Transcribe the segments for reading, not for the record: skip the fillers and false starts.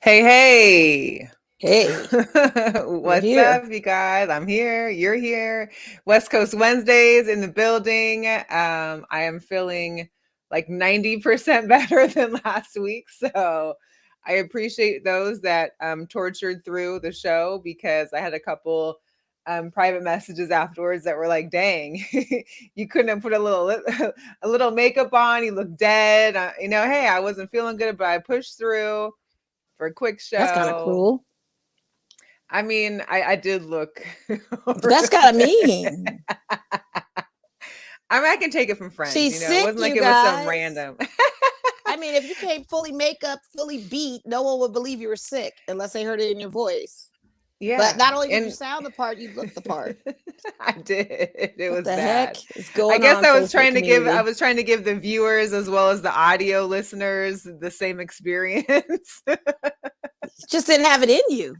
Hey, hey. Hey, you're What's here. up, you guys? I'm here. You're here. West Coast Wednesdays in the building. I am feeling like 90% better than last week. So I appreciate those that tortured through the show because I had a couple private messages afterwards that were like, dang, you couldn't have put a little makeup on. You look dead. Hey, I wasn't feeling good, but I pushed through for a quick That's kind of show. cruel. I mean, I did look. That's kind of mean. I mean, I can take it from friends. She's It sick, wasn't like you it was some guys. random. I mean, if you came fully makeup, fully beat, no one would believe you were sick unless they heard it in your voice. But Yeah, not only did you and sound the part, you looked the part. I did. It What was the heck bad. is I going guess on, I was Facebook trying to give. I community? was trying to give the viewers as well as the audio listeners the same experience. You just didn't have it in you.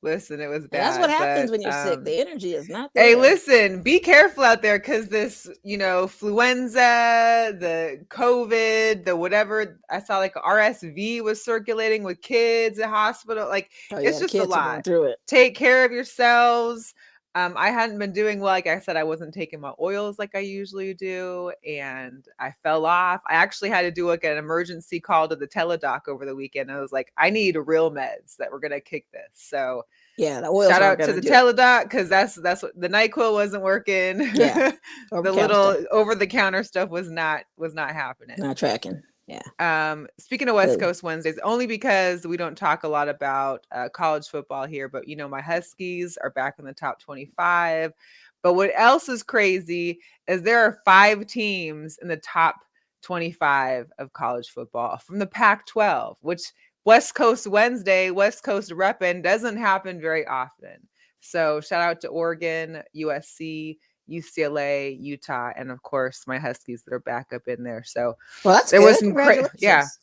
Listen, it was And that's what bad, happens but when you're sick. The energy is not hey, there. listen, be careful out there because this, fluenza, the COVID, the whatever, I saw like RSV was circulating with kids at hospital. Like, Oh, it's yeah, the just a kids are going lot. through it. Take care of yourselves. I hadn't been doing well. Like I said, I wasn't taking my oils like I usually do, and I fell off. I actually had to do like an emergency call to the teledoc over the weekend. I was like, I need real meds that were gonna kick this. So Yeah, the oils shout aren't out going to to the do it. teledoc because that's what the NyQuil wasn't working. Yeah, over The counter stuff. little over the counter stuff was not happening. Not tracking. Yeah. Speaking of West Good. Coast Wednesdays, only because we don't talk a lot about college football here, but my Huskies are back in the top 25. But what else is crazy is there are 5 teams in the top 25 of college football from the Pac 12, which West Coast Wednesday, West Coast reppin' doesn't happen very often. So shout out to Oregon, USC, UCLA, Utah, and of course my Huskies that are back up in there. So Well, that's there was good. yeah. Congratulations.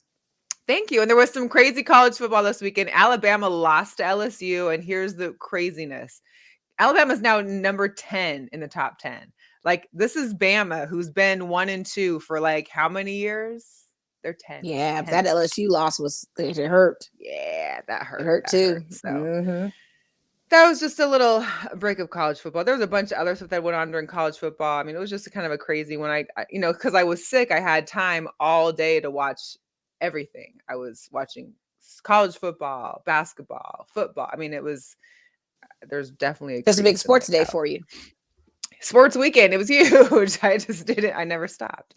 Thank you. And there was some crazy college football this weekend. Alabama lost to LSU, and here's the craziness. Alabama is now number 10 in the top 10. Like, this is Bama, who's been 1 and 2 for like how many years? They're 10. Yeah, that 10. LSU loss was it hurt. Yeah, that It hurt. hurt That hurt. too. So Mm-hmm. that was just a little break of college football. There was a bunch of other stuff that went on during college football. I mean, it was just kind of a crazy when because I was sick, I had time all day to watch everything. I was watching college football, basketball, football. I mean, there's definitely a Just a big crease in my sports day cup. for you. Sports weekend. It was huge. I just did it. I never stopped.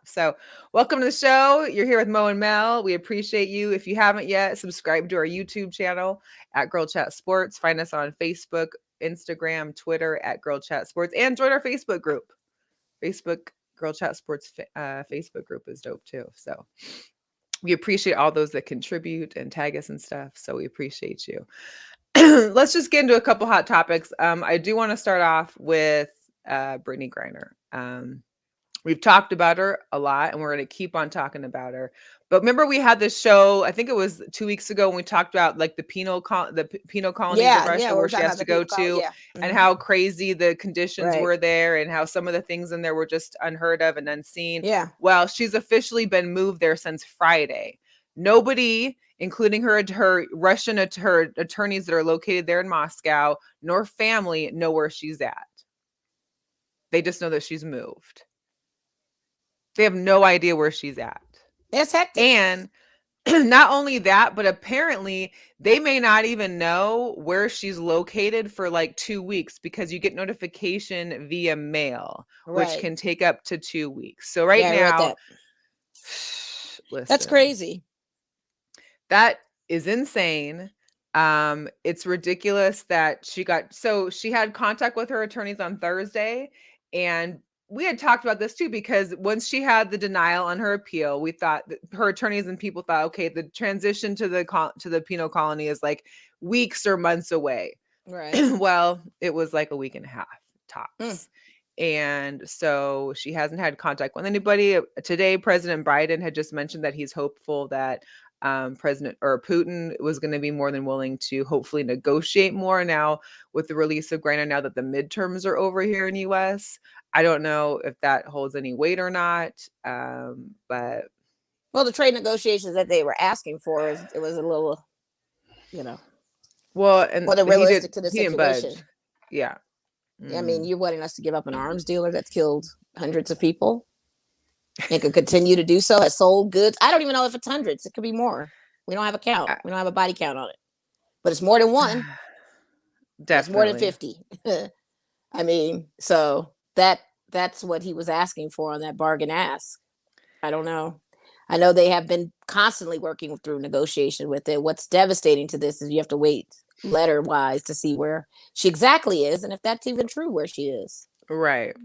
So, welcome to the show. You're here with Mo and Mel. We appreciate you. If you haven't yet, subscribe to our YouTube channel at Girl Chat Sports. Find us on Facebook, Instagram, Twitter at Girl Chat Sports, and join our Facebook group. Facebook Girl Chat Sports Facebook group is dope too. So, we appreciate all those that contribute and tag us and stuff. So, we appreciate you. Let's just get into a couple hot topics. I do want to start off with Brittany Griner. We've talked about her a lot, and we're going to keep on talking about her. But remember, we had this show. I think it was 2 weeks ago when we talked about like the penal colonies of Yeah, yeah. Russia We where were she talking has about to the go penal colony. to, Yeah. and Mm-hmm. how crazy the conditions Right. were there, and how some of the things in there were just unheard of and unseen. Yeah. Well, she's officially been moved there since Friday. Nobody, including her Russian her attorneys that are located there in Moscow, nor family, know where she's at. They just know that she's moved. They have no idea where she's at. It's hectic. And not only that, but apparently they may not even know where she's located for like 2 weeks because you get notification via mail, which Right. can take up to 2 weeks. So right Yeah, I read now, that. That's listen, crazy. that is insane. It's ridiculous that she had contact with her attorneys on Thursday, and we had talked about this too because once she had the denial on her appeal, we thought that her attorneys and people thought, okay, the transition to the penal colony is like weeks or months away. Right. Well, it was like a week and a half Mm. tops. And so she hasn't had contact with anybody. Today, President Biden had just mentioned that he's hopeful that President or Putin was going to be more than willing to hopefully negotiate more now with the release of Griner now that the midterms are over here in the US. I don't know if that holds any weight or not, but Well, the trade negotiations that they were asking for it was a little, you know, Well, and more than realistic to the he didn't budge. situation. Yeah. I mean, Mm. you're wanting us to give up an arms dealer that's killed hundreds of people and could continue to do so, has sold goods. I don't even know if it's hundreds. It could be more. We don't have a count. I- We don't have a body count on it. But it's more than one. It's more than Definitely. 50. I mean, so that's what he was asking for on that bargain ask. I don't know. I know they have been constantly working through negotiation with it. What's devastating to this is you have to wait letter wise to see where she exactly is and if that's even true where she is. Right.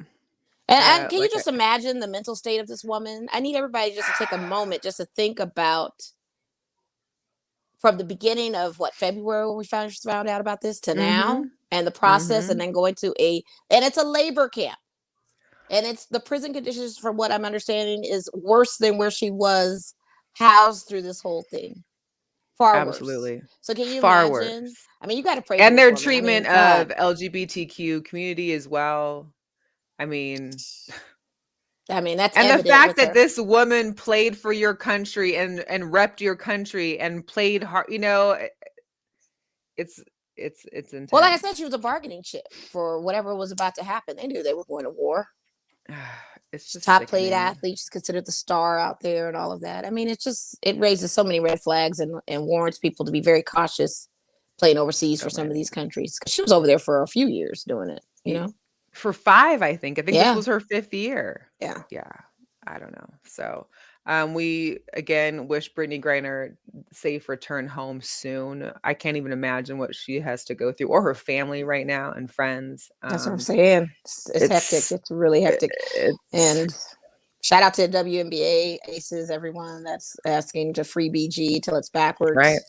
And can you Like just imagine the mental state of this woman? I need everybody just to take a moment just to think about from the beginning of what February when we found out about this to now and the process and then going to and it's a labor camp. And it's the prison conditions, from what I'm understanding, is worse than where she was housed through this whole thing. Far absolutely. worse. So can you Far imagine? worse. I mean, you got to pray And for their this woman. treatment of LGBTQ community as well. I mean, that's and the evident fact with that her. this woman played for your country and repped your country and played hard, it's intense. Well, like I said, she was a bargaining chip for whatever was about to happen. They knew they were going to war. It's just top played sickening. athlete. She's considered the star out there and all of that. I mean, it raises so many red flags and warrants people to be very cautious playing overseas for some of these countries. She was over there for a few years doing it, For 5, I think. Yeah. This was her 5th year. Yeah. Yeah. I don't know. So we again wish Brittany Griner safe return home soon. I can't even imagine what she has to go through, or her family right now and friends. That's what I'm saying. It's hectic. It's really hectic. And shout out to the WNBA aces, everyone that's asking to free BG till it's backwards. Right.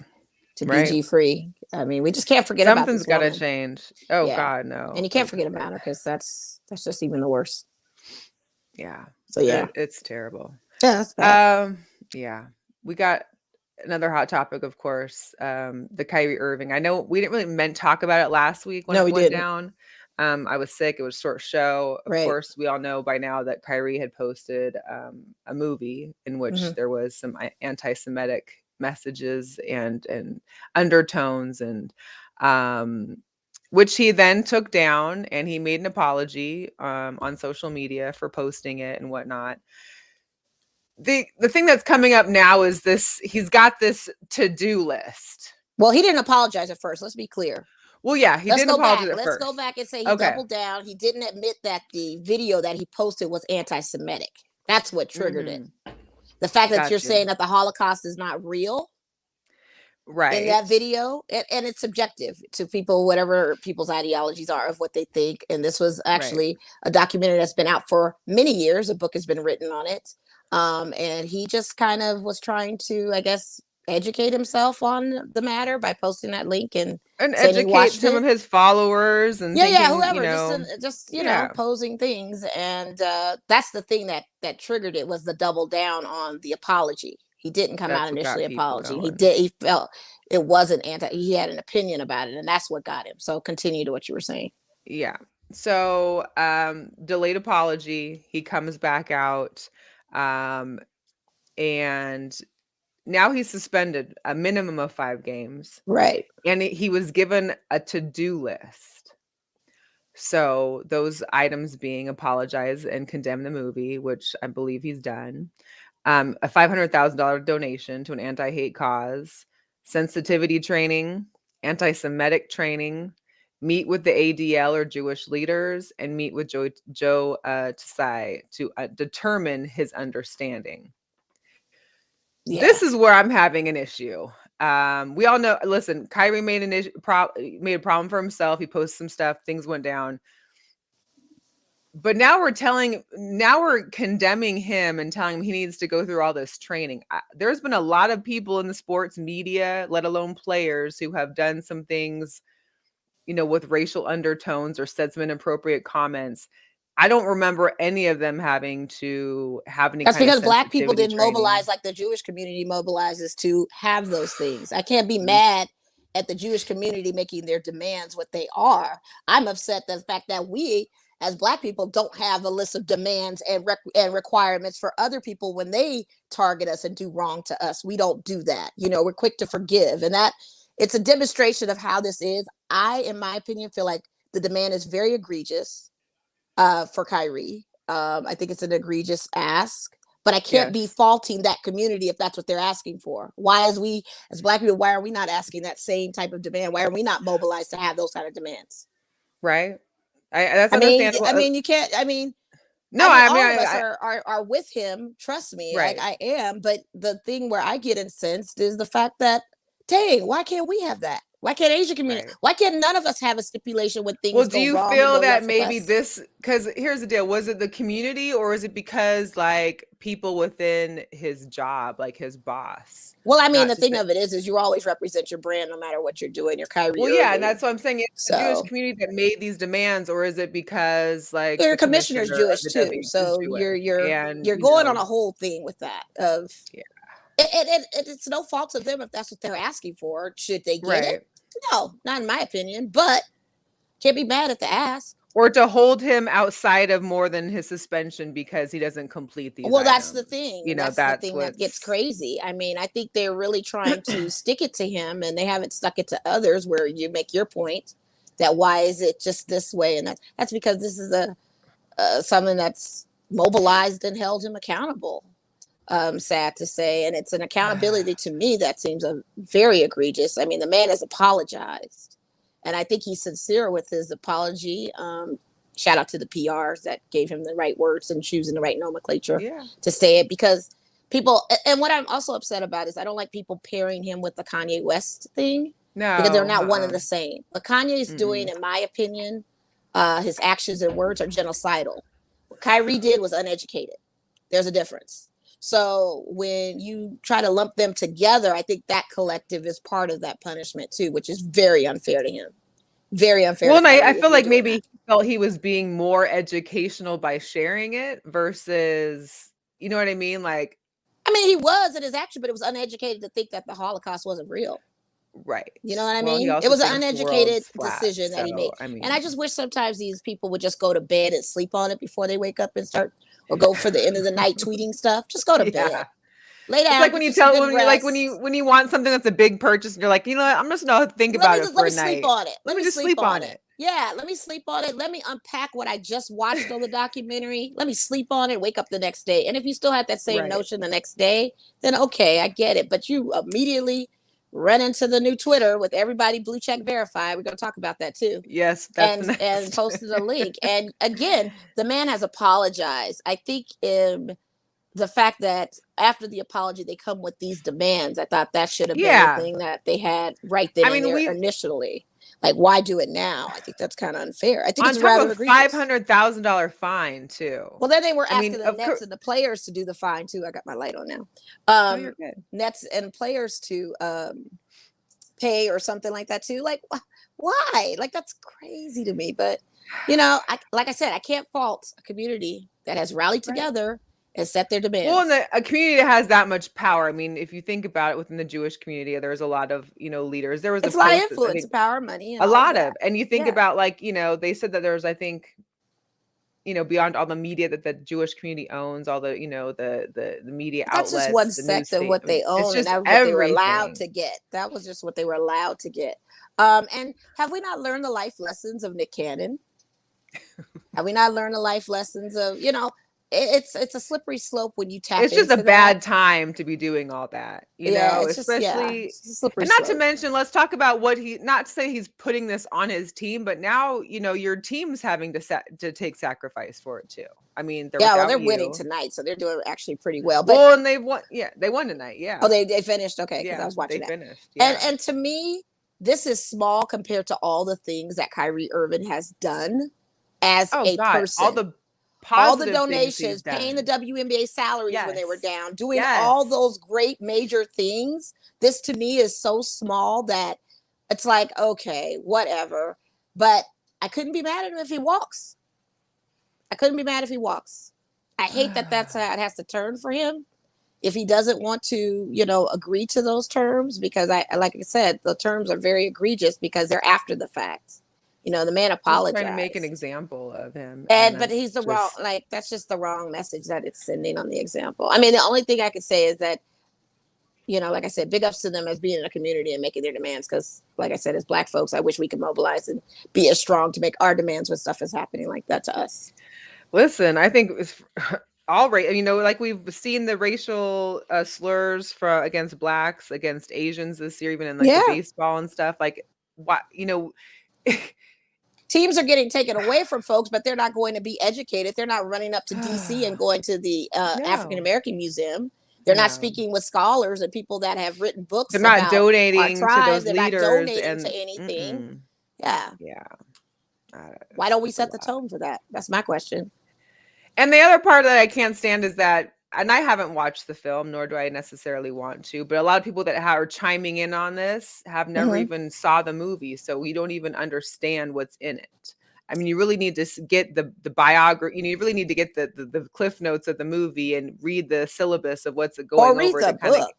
To BG free. I mean, we just can't forget Something's about this got to change. Oh yeah. God, no. And you can't forget about her because that's just even the worst. Yeah. So yeah, it's terrible. Yeah, that's bad. Yeah, we got another hot topic, of course. The Kyrie Irving. I know we didn't really talk about it last week when it went down. I was sick. It was a short show. Of course, we all know by now that Kyrie had posted a movie in which there was some anti-Semitic messages and undertones and which he then took down, and he made an apology on social media for posting it and whatnot. The thing that's coming up now is he's got this to-do list. Well, he didn't apologize at first. Let's be clear. Well, yeah, he didn't apologize at first. Let's go back and say he doubled down. He didn't admit that the video that he posted was anti-Semitic. That's what triggered it. The fact that you're saying that the Holocaust is not real. Right. In that video, and it's subjective to people, whatever people's ideologies are of what they think. And this was actually a documentary that's been out for many years. A book has been written on it. And he just kind of was trying to, I guess, educate himself on the matter by posting that link and educate some of his followers and whoever, just posing things. And that's the thing that triggered it, was the double down on the apology. He didn't come out initially apology. He felt it wasn't he had an opinion about it, and that's what got him. So continue to what you were saying. Yeah. So delayed apology. He comes back out. And now he's suspended a minimum of 5 games. Right. And he was given a to-do list. So those items being apologize and condemn the movie, which I believe he's done. A $500,000 donation to an anti-hate cause, sensitivity training, anti-Semitic training, meet with the ADL or Jewish leaders, and meet with Joe Tsai to determine his understanding. Yeah. This is where I'm having an issue. We all know. Listen, Kyrie made made a problem for himself. He posted some stuff. Things went down. But now we're condemning him and telling him he needs to go through all this training. There's been a lot of people in the sports media, let alone players, who have done some things, with racial undertones or said some inappropriate comments. I don't remember any of them having to have any. That's kind because of Black people didn't training. mobilize like the Jewish community mobilizes to have those things. I can't be mad at the Jewish community making their demands what they are. I'm upset at the fact that we, as Black people, don't have a list of demands and requirements for other people when they target us and do wrong to us. We don't do that. You know, we're quick to forgive. And that it's a demonstration of how this is. I, in my opinion, feel like the demand is very egregious for Kyrie. I think it's an egregious ask. But I can't be faulting that community if that's what they're asking for. Why, as Black people, why are we not asking that same type of demand? Why are we not mobilized to have those kind of demands? Right. That's understandable. I mean, you can't. I mean, no, all of us are with him. Trust me, right. like I am. But the thing where I get incensed is the fact that, dang, why can't we have that? Why can't Asian community? Right. Why can't none of us have a stipulation when things go wrong? Well, do you feel that maybe this, because here's the deal, was it the community or is it because like people within his job, like his boss? Well, I mean, the thing of it is you always represent your brand no matter what you're doing. You're Kyrie Irving. Well, yeah, and that's what I'm saying. It's the Jewish community that made these demands, or is it because like your commissioner's Jewish too? So you're going on a whole thing with that of it's no fault of them if that's what they're asking for. Should they get it? No, not in my opinion, but can't be mad at the ask. Or to hold him outside of more than his suspension because he doesn't complete these items. That's the thing. You know, that's the thing that gets crazy. I mean, I think they're really trying to stick it to him, and they haven't stuck it to others, where you make your point that why is it just this way? And that's because this is something that's mobilized and held him accountable. Sad to say. And it's an accountability to me that seems very egregious. I mean, the man has apologized. And I think he's sincere with his apology. Shout out to the PRs that gave him the right words and choosing the right nomenclature to say it. Because people, and what I'm also upset about is I don't like people pairing him with the Kanye West thing. No. Because they're not one and the same. What Kanye is doing, in my opinion, his actions and words are genocidal. What Kyrie did was uneducated. There's a difference. So when you try to lump them together, I think that collective is part of that punishment too, which is very unfair to him. Very unfair. Well, and I feel like maybe he felt he was being more educational by sharing it versus, you know what I mean? Like, I mean, he was in his action, but it was uneducated to think that the Holocaust wasn't real. Right. You know what I mean? It was an uneducated decision that he made. I mean, and I just wish sometimes these people would just go to bed and sleep on it before they wake up and start, or go for the end of the night tweeting stuff. Just go to bed. Lay down. It's like when you when you want something that's a big purchase and you're like, you know what, I'm just gonna think about it for a night. Let me sleep on it. Let me just sleep on it. Yeah, let me sleep on it. Let me unpack what I just watched on the documentary. Let me sleep on it, wake up the next day. And if you still have that same notion the next day, then okay, I get it. But you immediately run into the new Twitter with everybody blue check verified. We're going to talk about that too. Yes. And posted a link. And again, the man has apologized. I think the fact that after the apology, they come with these demands, I thought that should have been the thing that they had right then initially. Like, why do it now? I think that's kind of unfair. I think it's rather egregious. $500,000 fine too. Well, then they were asking the Nets and the players to do the fine too. I got my light on now. You're good. Nets and players to pay or something like that too. Like, why? Like, that's crazy to me. But you know, like I said, I can't fault a community that has rallied together and set their demands. Well, and a community that has that much power. I mean, if you think about it, within the Jewish community, there's a lot of, leaders. There was a lot of influence, power, money, and a lot of. And you think about like, they said that there's, I think, beyond all the media that the Jewish community owns, all the, the media outlets. That's just one sect of what they own, and that's what they were allowed to get. That was just what they were allowed to get. And have we not learned the life lessons of Nick Cannon? Have we not learned the life lessons of, it's a slippery slope when you tap it's just a bad time to be doing all that, especially and not to mention, let's talk about what not to say he's putting this on his team, but now your team's having to take sacrifice for it too. I mean, they're winning tonight, so they're doing actually pretty well. But and they won tonight. They finished. Okay, because I was watching finished. And to me, this is small compared to all the things that Kyrie Irving has done as a person. All the donations, paying the WNBA salaries when they were down, doing all those great major things. This to me is so small that it's like, okay, whatever. But I couldn't be mad at him if he walks. I hate that that's how it has to turn for him. If he doesn't want to, agree to those terms, because like I said, the terms are very egregious because they're after the fact. The man Just trying to make an apologized. example of him, and But that's he's the wrong, just like, that's just the wrong message that it's sending on the example. I mean, the only thing I could say is that, like I said, big ups to them as being in a community and making their demands. Because, like I said, as Black folks, I wish we could mobilize and be as strong to make our demands when stuff is happening like that to us. Listen, I think it's all right. Like we've seen the racial slurs against Blacks, against Asians this year, even in like the baseball and stuff. Like, what teams are getting taken away from folks, but they're not going to be educated. They're not running up to DC and going to the African American Museum. They're not speaking with scholars and people that have written books. They're not donating to those leaders. They're not donating to anything. Yeah. Why don't we set the tone for that? That's my question. And the other part that I can't stand is that, and I haven't watched the film, nor do I necessarily want to, but a lot of people that are chiming in on this have never even saw the movie, so we don't even understand what's in it. I mean, you really need to get the biography. You really need to get the cliff notes of the movie and read the syllabus of what's going over. Or read the book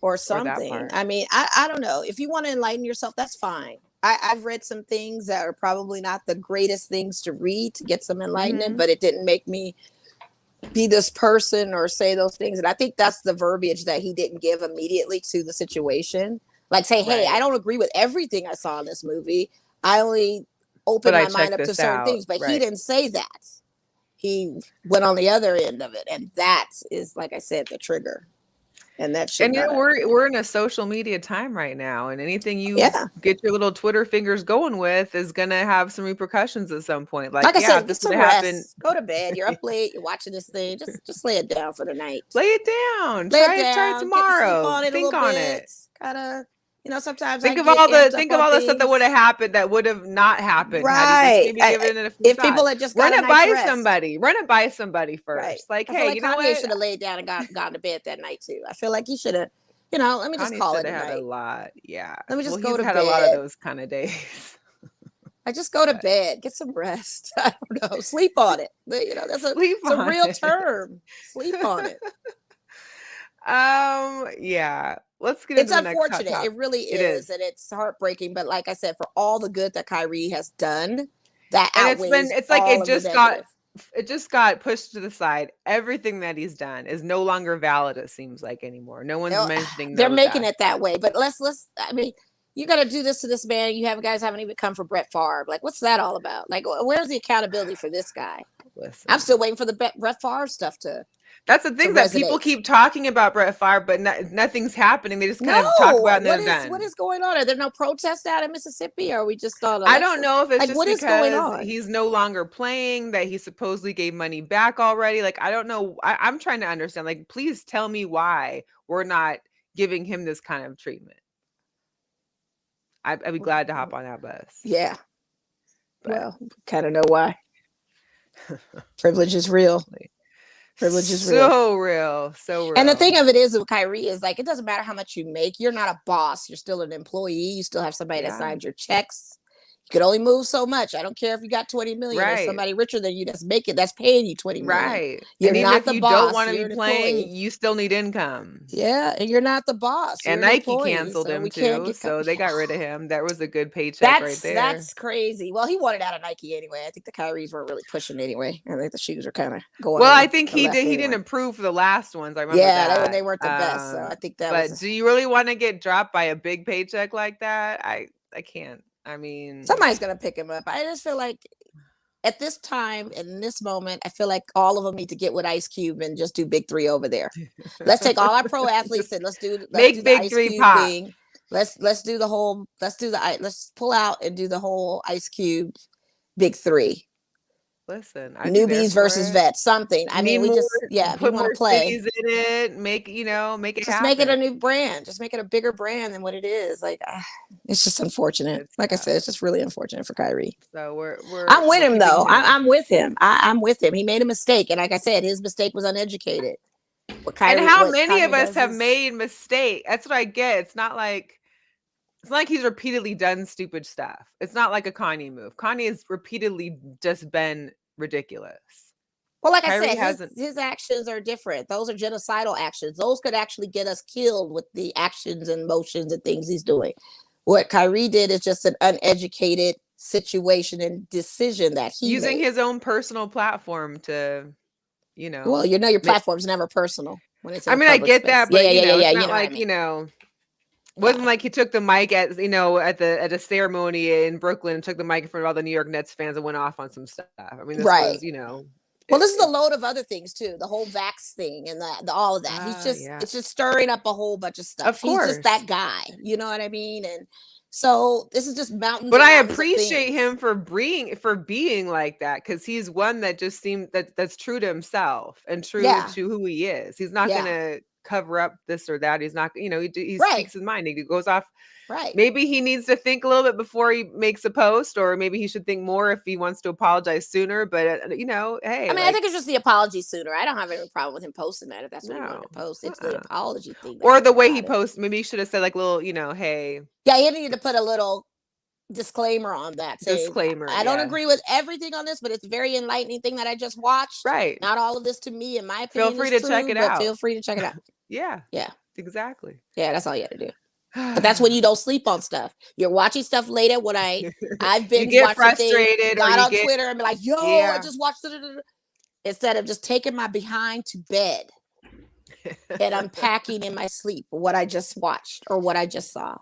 or something. I mean, I don't know. If you want to enlighten yourself, that's fine. I've read some things that are probably not the greatest things to read to get some enlightenment, but it didn't make me be this person or say those things. And I think that's the verbiage that he didn't give immediately to the situation. Like say, hey, I don't agree with everything I saw in this movie. I only opened my mind up to certain things, but he didn't say that. He went on the other end of it. And that is, like I said, the trigger. And that should we're in a social media time right now, and anything you get your little Twitter fingers going with is gonna have some repercussions at some point. Like I said, get some rest. Go to bed. You're up late. You're watching this thing. Just lay it down for the night. Lay it down. Try it tomorrow. Think on it. Gotta. Sometimes think of all the stuff that would have happened that would have not happened. Right. If people had just run it by somebody first. Right. Like, hey, you know what? Kanye should have laid down and gone to bed that night too. I feel like he should have. Let me just call it a night. Had a lot. Yeah. Let me just go to bed. Had a lot of those kind of days. I just go to bed, get some rest. I don't know. Sleep on it. That's a real term. Sleep on it. Yeah. Let's get into the next topic. It's unfortunate. It really is. And it's heartbreaking. But like I said, for all the good that Kyrie has done, that outweighs it just got pushed to the side. Everything that he's done is no longer valid, it seems like, anymore. No one's mentioning they're making it that way. But I mean, you got to do this to this man. Guys haven't even come for Brett Favre. Like, what's that all about? Like, where's the accountability for this guy? Listen. I'm still waiting for the Brett Favre stuff to. That's the thing that people keep talking about Brett Favre, but nothing's happening. They just kind of talk about it and they're done. What is going on? Are there no protests out in Mississippi? Or are we just on? I don't know if it's just because he's no longer playing, that he supposedly gave money back already. Like, I don't know. I'm trying to understand. Like, please tell me why we're not giving him this kind of treatment. I'd be glad to hop on that bus. Yeah. But. Well, kind of know why. Privilege is real. Privilege is so real. And the thing of it is with Kyrie is like, it doesn't matter how much you make. You're not a boss. You're still an employee. You still have somebody that signs your checks. You could only move so much. I don't care if you got 20 million or somebody richer than you that's paying you 20 million. Right. You're and not if the you boss. Don't want to be playing, you still need income. Yeah, and you're not the boss. And Nike canceled him too, so they got rid of him. That was a good paycheck right there. That's crazy. Well, he wanted out of Nike anyway. I think the Kyries weren't really pushing anyway. I think the shoes are kind of going. Well, I think he didn't approve for the last ones. I remember that. They weren't the best. So I think that. But do you really want to get dropped by a big paycheck like that? I can't. I mean, somebody's gonna pick him up. I just feel like at this time, in this moment, I feel like all of them need to get with Ice Cube and just do Big Three over there. Let's take all our pro athletes and let's do the Big Ice Three Cube pop. thing. Let's pull out and do the whole Ice Cube Big Three. Listen, newbies versus vets, something. I mean, we just if you want to play in it, make it just happen. Make it a new brand, just make it a bigger brand than what it is. Like, it's just unfortunate. Like I said, it's just really unfortunate for Kyrie. So I'm with him though. I'm with him. I'm with him. He made a mistake, and like I said, his mistake was uneducated. And how many of us have made mistakes? That's what I get. It's not like he's repeatedly done stupid stuff. It's not like a Kanye move. Kanye has repeatedly just been ridiculous. Well, like Kyrie I said, his actions are different. Those are genocidal actions. Those could actually get us killed with the actions and motions and things he's doing. What Kyrie did is just an uneducated situation and decision that he using made. his own personal platform to, you know. Well, your platform's never personal when it's in I mean, I public get space. that, but it's not You know like, what I mean? wasn't like he took the mic at a ceremony in Brooklyn and took the mic in front of all the New York Nets fans and went off on some stuff. I mean, this Right. was, Well, this is a load of other things too. The whole vax thing and all of that. It's just stirring up a whole bunch of stuff. Of course. He's just that guy. You know what I mean? And so this is just mountains. But I appreciate him for being like that, because he's one that just seemed that's true to himself and true to who he is. He's not gonna cover up this or that. He's not, he speaks his mind. He goes off. Right. Maybe he needs to think a little bit before he makes a post, or maybe he should think more if he wants to apologize sooner. But hey, I mean, I think it's just the apology sooner. I don't have any problem with him posting that if that's what he wanted to post. It's the apology thing. Or the way he posts. Maybe he should have said like little, hey. Yeah, he needed to put a little disclaimer on that. Disclaimer. I don't agree with everything on this, but it's a very enlightening thing that I just watched. Right. Not all of this to me, in my opinion. Feel free to check it out. Feel free to check it out. Yeah. Yeah. Exactly. Yeah, that's all you have to do. But that's when you don't sleep on stuff. You're watching stuff late at when I've been frustrated, got on Twitter and be like, yo, I just watched it. Instead of just taking my behind to bed and unpacking in my sleep what I just watched or what I just saw,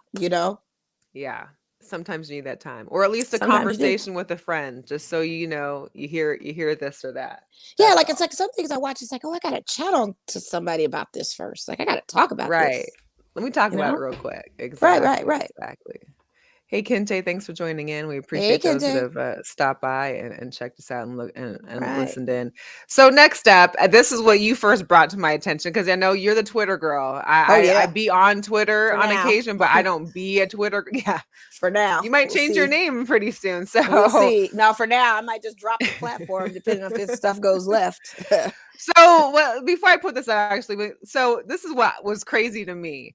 Yeah. Sometimes you need that time, or at least a conversation with a friend, just so you hear this or that. Yeah, like it's like some things I watch. It's like, oh, I gotta chat on to somebody about this first. Like I gotta talk about this. Let me talk about it real quick. Exactly. Right. Exactly. Hey, Kente, thanks for joining in. We appreciate those that have stopped by and checked us out and look and listened in. So next up, this is what you first brought to my attention, because I know you're the Twitter girl. I be on Twitter on occasion, but I don't be a Twitter. Yeah, for now. You might change your name pretty soon. So we'll see. Now, for now, I might just drop the platform depending on if this stuff goes left. So, before I put this out, actually, so this is what was crazy to me.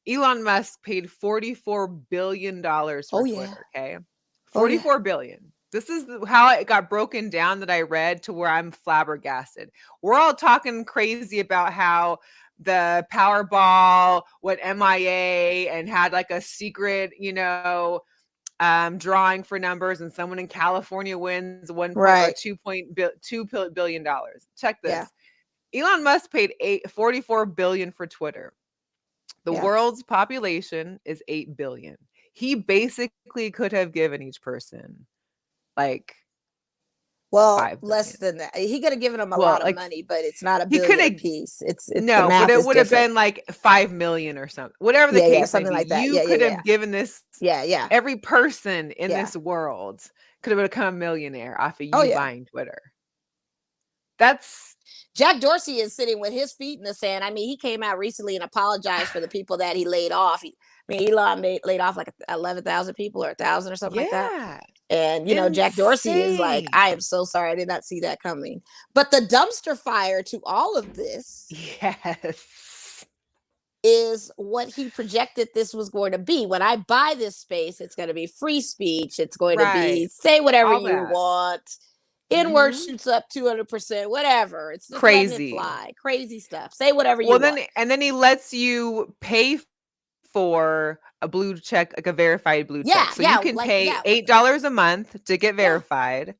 Elon Musk paid $44 billion for Twitter. Okay. $44 billion. This is how it got broken down that I read to where I'm flabbergasted. We're all talking crazy about how the Powerball went MIA and had like a secret, drawing for numbers, and someone in California wins $2 billion. Check this. Yeah. Elon Musk paid $44 billion for Twitter. The world's population is 8 billion. He basically could have given each person less than that. He could have given them a lot of money, but it's not a billion a piece. It's no, but it would have been like 5 million or something. Whatever the case, something like that. You could have given this. Yeah. Every person in this world could have become a millionaire off of you buying Twitter. That's. Jack Dorsey is sitting with his feet in the sand. I mean, he came out recently and apologized for the people that he laid off. Elon laid off like 11,000 people or 1,000 or something like that. And, Jack Dorsey is like, I am so sorry. I did not see that coming. But the dumpster fire to all of this is what he projected this was going to be. When I buy this space, it's going to be free speech. It's going to be say whatever you want. N-word shoots up 200%, whatever. It's just crazy. Fly. Crazy stuff. Say whatever you want. Then he lets you pay for a blue check, like a verified blue check. So you can pay $8 a month to get verified.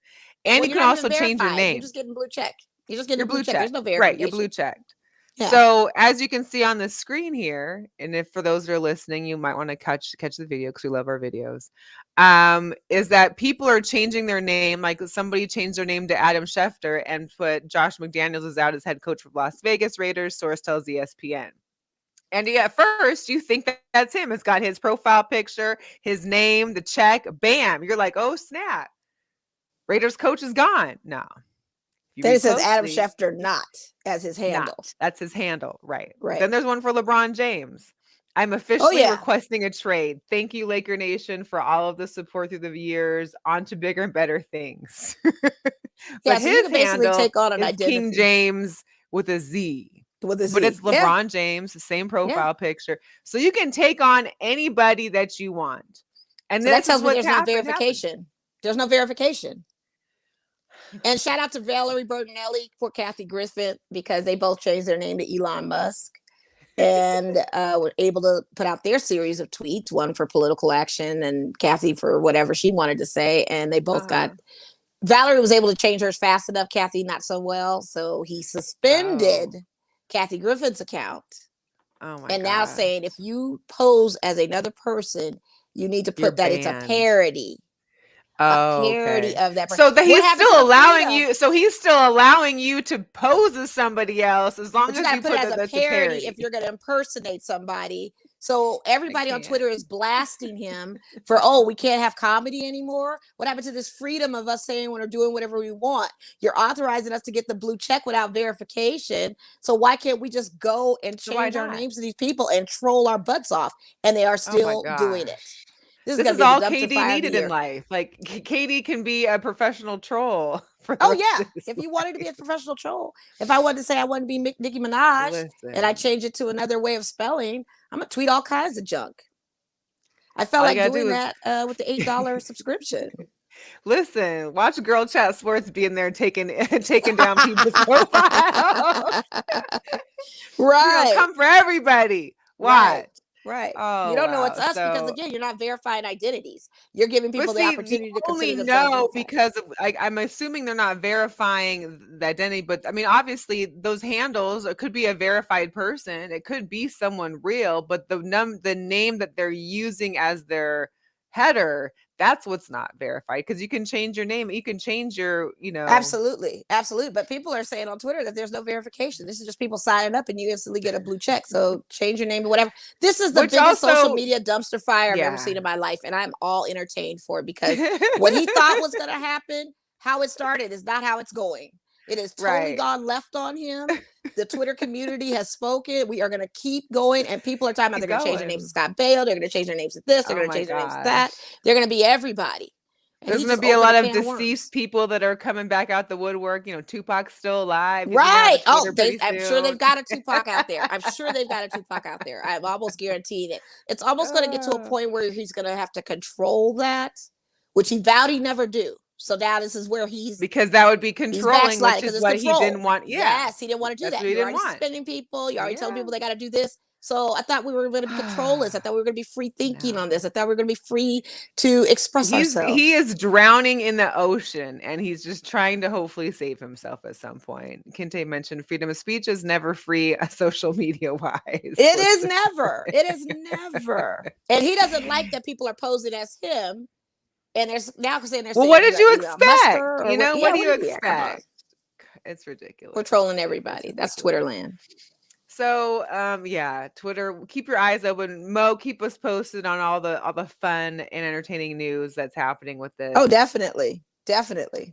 And you can also change your name. You're just getting blue check. You're just getting a blue check. There's no verification. Right, you're blue checked. Yeah. So as you can see on the screen here, and if for those that are listening, you might want to catch the video because we love our videos, is that people are changing their name. Like somebody changed their name to Adam Schefter and put Josh McDaniels is out as head coach for Las Vegas Raiders. Source tells ESPN. And at first you think that's him. It's got his profile picture, his name, the check, bam. You're like, oh snap. Raiders coach is gone. No. Then it says Adam Schefter not as his handle. That's his handle. Right. Then there's one for LeBron James. I'm officially requesting a trade. Thank you, Laker Nation, for all of the support through the years. On to bigger and better things. But so his handle take on an is identity. King James with a Z. But it's LeBron James, same profile picture. So you can take on anybody that you want. And so that tells me there's no verification. There's no verification. And shout out to Valerie Bertinelli for Kathy Griffin, because they both changed their name to Elon Musk. and were able to put out their series of tweets, one for political action and Kathy for whatever she wanted to say. And they both got, Valerie was able to change hers fast enough, Kathy not so well. So he suspended Kathy Griffin's account. Oh my and now saying if you pose as another person, you need to put that it's a parody. A parody of that person. So that he's still allowing you. So he's still allowing you to pose as somebody else as long as you put it as a parody. If you're going to impersonate somebody. So everybody on Twitter is blasting him for, oh, we can't have comedy anymore. What happened to this freedom of us saying when we're doing whatever we want? You're authorizing us to get the blue check without verification. So why can't we just go and change our names to these people and troll our butts off? And they are still doing it. This is all Katie needed in life. Like Katie can be a professional troll. If you wanted to be a professional troll, if I wanted to say I wanted to be Nicki Minaj and I change it to another way of spelling, I'm gonna tweet all kinds of junk. I felt like doing that with the $8 subscription. Listen, watch Girl Chat Sports be in there taking down people's profiles. Right, come for everybody. Watch. Right. Oh, you don't know it's us because again, you're not verifying identities. You're giving people the opportunity to consider themselves. Because I'm assuming they're not verifying the identity, but I mean, obviously those handles, it could be a verified person. It could be someone real, but the name that they're using as their header, that's what's not verified, because you can change your name. You can change your, Absolutely. But people are saying on Twitter that there's no verification. This is just people signing up and you instantly get a blue check. So change your name to whatever. This is the biggest social media dumpster fire I've ever seen in my life. And I'm all entertained for it, because what he thought was going to happen, how it started, is not how it's going. It is totally gone left on him. The Twitter community has spoken. We are going to keep going. And people are talking about they're going to change their names to Scott Baio. They're going to change their names to this. They're going to change their names to that. They're going to be everybody. And there's going to be a lot of deceased people that are coming back out the woodwork. Tupac's still alive. Right. Oh, I'm sure they've got a Tupac out there. I'm almost guaranteed it. It's almost going to get to a point where he's going to have to control that, which he vowed he'd never do. So now this is where because that would be controlling, which is what he didn't want. Yes, he didn't want to do that. You're already suspending people. You're already telling people they got to do this. So I thought we were going to be controllers. I thought we were going to be free thinking on this. I thought we were going to be free to express ourselves. He is drowning in the ocean, and he's just trying to hopefully save himself at some point. Kente mentioned freedom of speech is never free, social media wise. It is never. And he doesn't like that people are posing as him. And there's now saying well, what did you expect? What do you expect? It's ridiculous. We're trolling everybody. That's Twitter land. So Twitter, keep your eyes open. Mo, keep us posted on all the fun and entertaining news that's happening with this. Oh, definitely.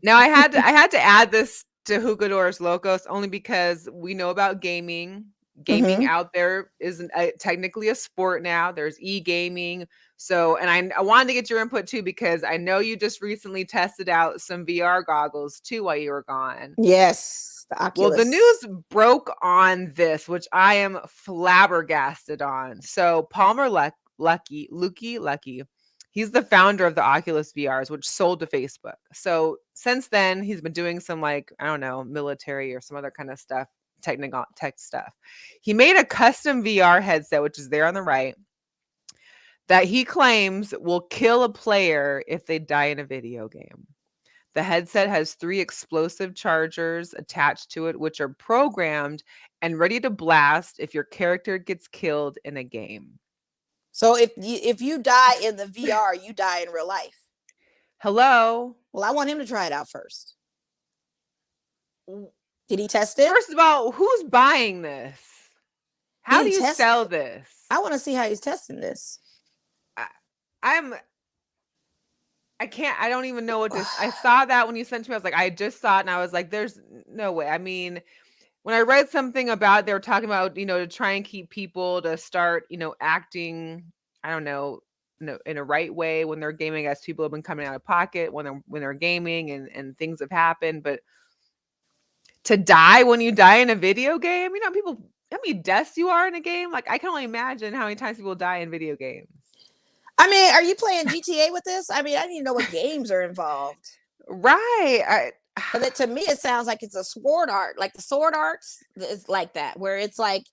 Now I had to add this to Jugadores Locos only because we know about gaming. Gaming out there isn't technically a sport now. There's e-gaming. So, and I wanted to get your input too, because I know you just recently tested out some VR goggles too while you were gone. Yes. The Oculus. Well, the news broke on this, which I am flabbergasted on. So Palmer Luckey, he's the founder of the Oculus VRs, which sold to Facebook. So since then, he's been doing some military or some other kind of stuff. Tech stuff. He made a custom VR headset, which is there on the right, that he claims will kill a player if they die in a video game. The headset has 3 explosive chargers attached to it, which are programmed and ready to blast if your character gets killed in a game. So if you die in the VR, you die in real life. Hello. Well, I want him to try it out first. Did he test it? First of all, who's buying this? How do you sell this? I want to see how he's testing this. I don't even know what this. I saw that when you sent to me. I was like, I just saw it, and I was like, there's no way. I mean, when I read something about, they were talking about, to try and keep people to start, acting, I don't know, in a right way when they're gaming, as people have been coming out of pocket when they're gaming and things have happened, but to die when you die in a video game, people, how many deaths you are in a game? Like, I can only imagine how many times people die in video games. I mean, are you playing GTA with this? I mean, I need to know what games are involved. Right. To me, it sounds like it's a sword art. Like the sword arts is like that, where it's like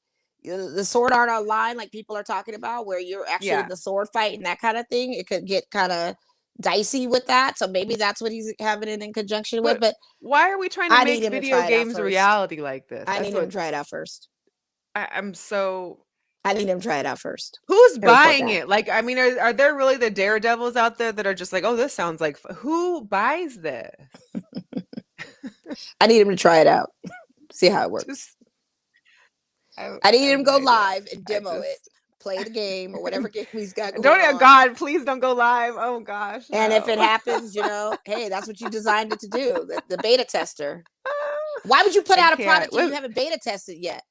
the sword art online, like people are talking about, where you're actually in the sword fight and that kind of thing, it could get kind of dicey with that. So maybe that's what he's having it in conjunction with. But why are we trying to make video games a reality like this? I need him to try it out first. I'm so. I need him to try it out first. Who's buying it? Like, I mean, are there really the daredevils out there that are just like, oh, this sounds like who buys this? I need him to try it out. See how it works. I need him to go live and demo it. Play the game or whatever game he's got going on. God, please don't go live. Oh gosh. And if it happens, hey, that's what you designed it to do. The beta tester. Why would you put out a product that you haven't beta tested yet?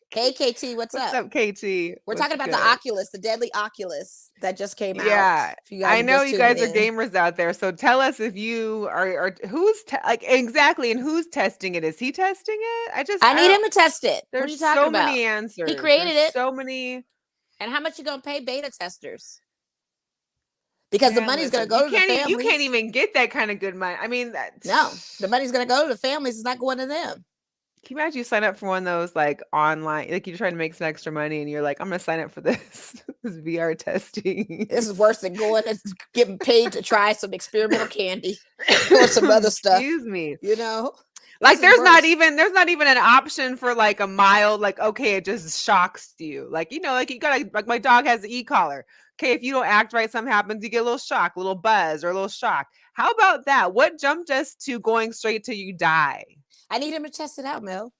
Hey, KT, what's up? What's up, KT? We're talking about the Oculus, the deadly Oculus that just came out. Yeah, I know you guys are gamers out there. So tell us if you are who's exactly, and who's testing it? Is he testing it? I need him to test it. There's what are you talking so about? many answers. He created it. So many. And how much you gonna pay beta testers? Because the money's going to go to the families. You can't even get that kind of good money. I mean, no, the money's going to go to the families. It's not going to them. Can you imagine you sign up for one of those like online, like you're trying to make some extra money and you're like, I'm going to sign up for this VR testing. This is worse than going and getting paid to try some experimental candy or some other stuff. Excuse me. Like there's not even an option for like a mild, like, okay, it just shocks you. Like, you gotta, like my dog has the e-collar. Okay, if you don't act right, something happens, you get a little shock, a little buzz or a little shock. How about that? What jumped us to going straight till you die? I need him to test it out, Mel.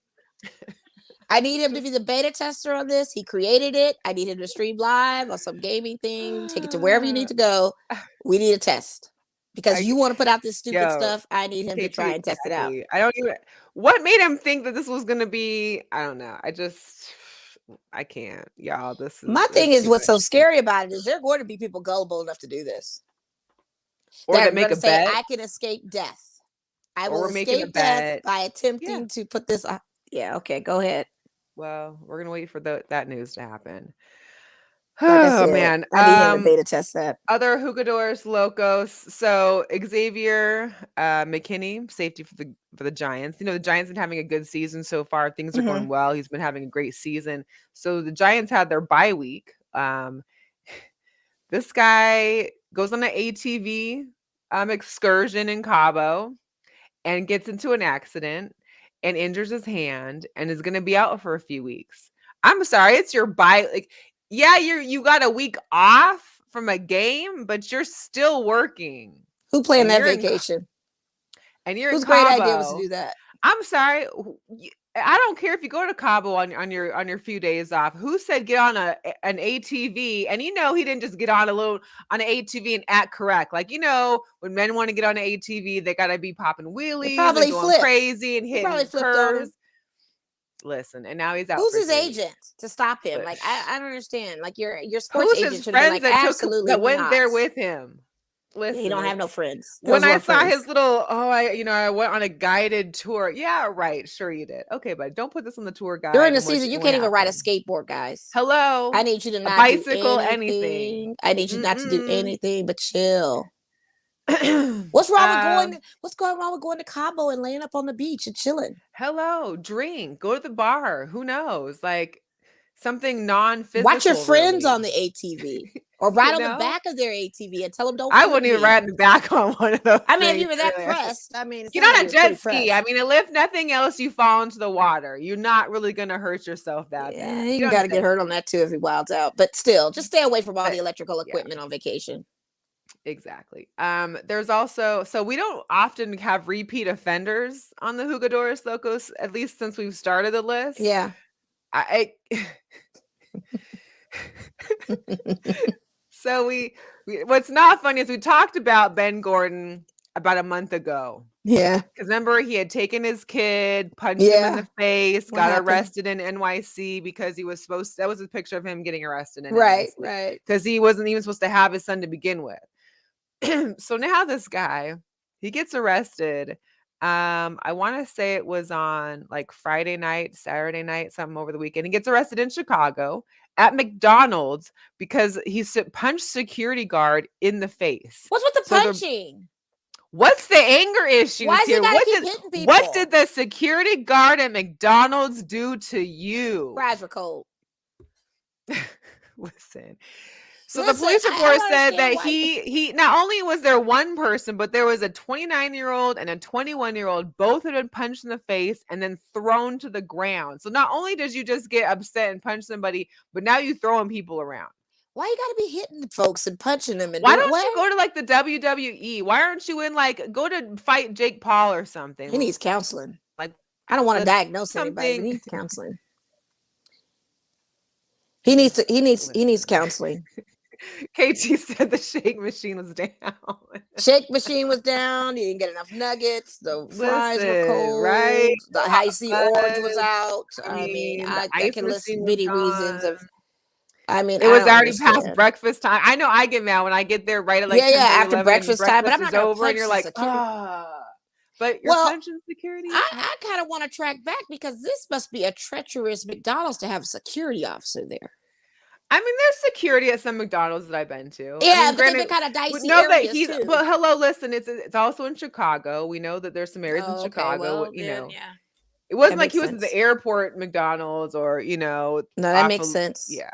I need him to be the beta tester on this. He created it. I need him to stream live on some gaming thing. Take it to wherever you need to go. We need a test. Because you want to put out this stupid stuff, I need him to try and test it out. What made him think that this was going to be, I don't know. I can't. Y'all, my thing is what's so scary about it is there are going to be people gullible enough to do this. Or that make a bet. I can escape death. I will escape death by attempting to put this. Yeah, okay, go ahead. Well, we're gonna wait for that news to happen. Oh man, I need him to beta test that. Other Jugadores Locos. So Xavier McKinney, safety for the Giants. The Giants have been having a good season so far. Things are going well. He's been having a great season. So the Giants had their bye week. This guy goes on an ATV excursion in Cabo and gets into an accident and injures his hand and is going to be out for a few weeks. I'm sorry, it's your bye. Like, yeah, you got a week off from a game, but you're still working. Who planned that vacation? Whose great idea was to do that? I'm sorry. I don't care if you go to Cabo on your few days off. Who said get on an ATV? And he didn't just get on an ATV and act correct. Like, when men want to get on an ATV, they gotta be popping wheelies, probably going crazy and hitting curves. Listen, and now he's out. Who's his agent to stop him? Like, I don't understand. Like, your sports agent should have been like, absolutely that went there with him. Listen, he don't have no friends. When I saw his little, I went on a guided tour. Yeah, right. Sure you did. Okay, but don't put this on the tour guide. During the season, you can't even ride a skateboard, guys. Hello. I need you to not bicycle, do anything. I need you not to do anything but chill. What's going wrong with going to Cabo and laying up on the beach and chilling? Hello, drink, go to the bar. Who knows? Like something non-physical. Watch your friends on the ATV. Or ride on the back of their ATV and tell them don't. I wouldn't even ride in the back on one of those. I mean, if you were that pressed, get on a jet ski. I mean, if nothing else, you fall into the water. You're not really going to hurt yourself that bad. You got to get hurt on that too if he wilds out. But still, just stay away from all the electrical equipment on vacation. Exactly. There's also, so we don't often have repeat offenders on the Jugadores Locos, at least since we've started the list. Yeah. So what's not funny is we talked about Ben Gordon about a month ago. Yeah. Because remember, he had taken his kid, punched him in the face, got arrested in NYC because he was that was a picture of him getting arrested in NYC. Right. Because he wasn't even supposed to have his son to begin with. So now this guy, he gets arrested. I want to say it was on like Friday night, Saturday night, something over the weekend. He gets arrested in Chicago at McDonald's because he punched security guard in the face. What's with the punching? What's the anger issues Why is here? he gotta keep hitting people? What did the security guard at McDonald's do to you? Fries were cold. Listen. So the police report said that he not only was there one person, but there was a 29-year-old and a 21-year-old. Both had been punched in the face and then thrown to the ground. So not only did you just get upset and punch somebody, but now you throwing people around. Why you gotta be hitting folks and punching them? And why don't you go to like the WWE? Why aren't you in like go to fight Jake Paul or something? He needs counseling. Like I don't want to diagnose anybody. He needs counseling. He needs counseling. KT said the shake machine was down. Shake machine was down. You didn't get enough nuggets. The fries were cold. Right? The icy orange was out. I can list many reasons of. It was already past breakfast time. I know I get mad when I get there right at like after breakfast time, but I'm not over and you're like, but you're punching security. I kind of want to track back because this must be a treacherous McDonald's to have a security officer there. There's security at some McDonald's that I've been to. Yeah, but they've been kind of dicey areas too. But hello, listen, it's also in Chicago. We know that there's some areas in Chicago. Yeah. It wasn't like he was at the airport McDonald's or No, that makes sense. Yeah.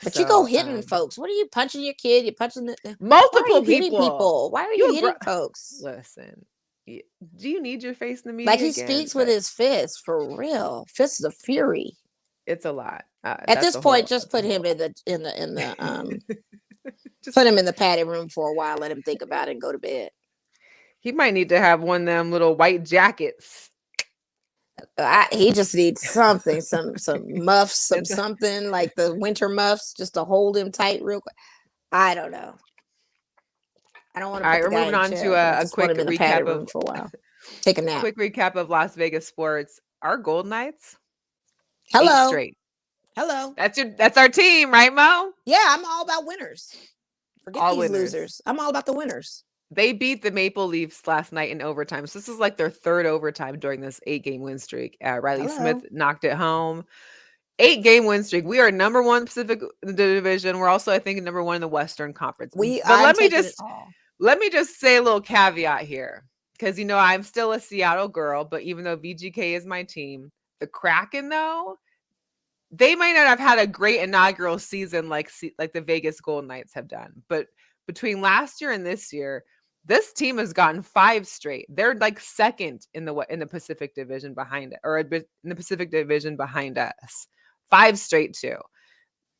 But you go hitting folks. What are you punching your kid? You're punching multiple people. Why are you hitting folks? Listen, do you need your face in the media? Like he speaks with his fists for real. Fists of fury. It's a lot. At this point, just put him in the put him in the padded room for a while. Let him think about it and go to bed. He might need to have one of them little white jackets. He just needs something, some muffs, something like the winter muffs, just to hold him tight real quick. I don't know. I don't want to. All right, we're moving on to a quick recap of for a while. Take a nap. Quick recap of Las Vegas sports. Our Golden Knights. Hello. 8 straight. Hello. That's our team, right, Mo? Yeah, I'm all about winners. Forget all these losers. I'm all about the winners. They beat the Maple Leafs last night in overtime. So this is like their third overtime during this 8-game win streak. Riley Smith knocked it home. 8-game win streak. We are number 1 Pacific Division. We're also, I think, number 1 in the Western Conference. Let me just say a little caveat here. Because, I'm still a Seattle girl. But even though VGK is my team, the Kraken, though, they might not have had a great inaugural season like the Vegas Golden Knights have done. But between last year and this year, this team has gotten 5 straight. They're like second in the Pacific Division behind it, or in the Pacific Division behind us. 5 straight too.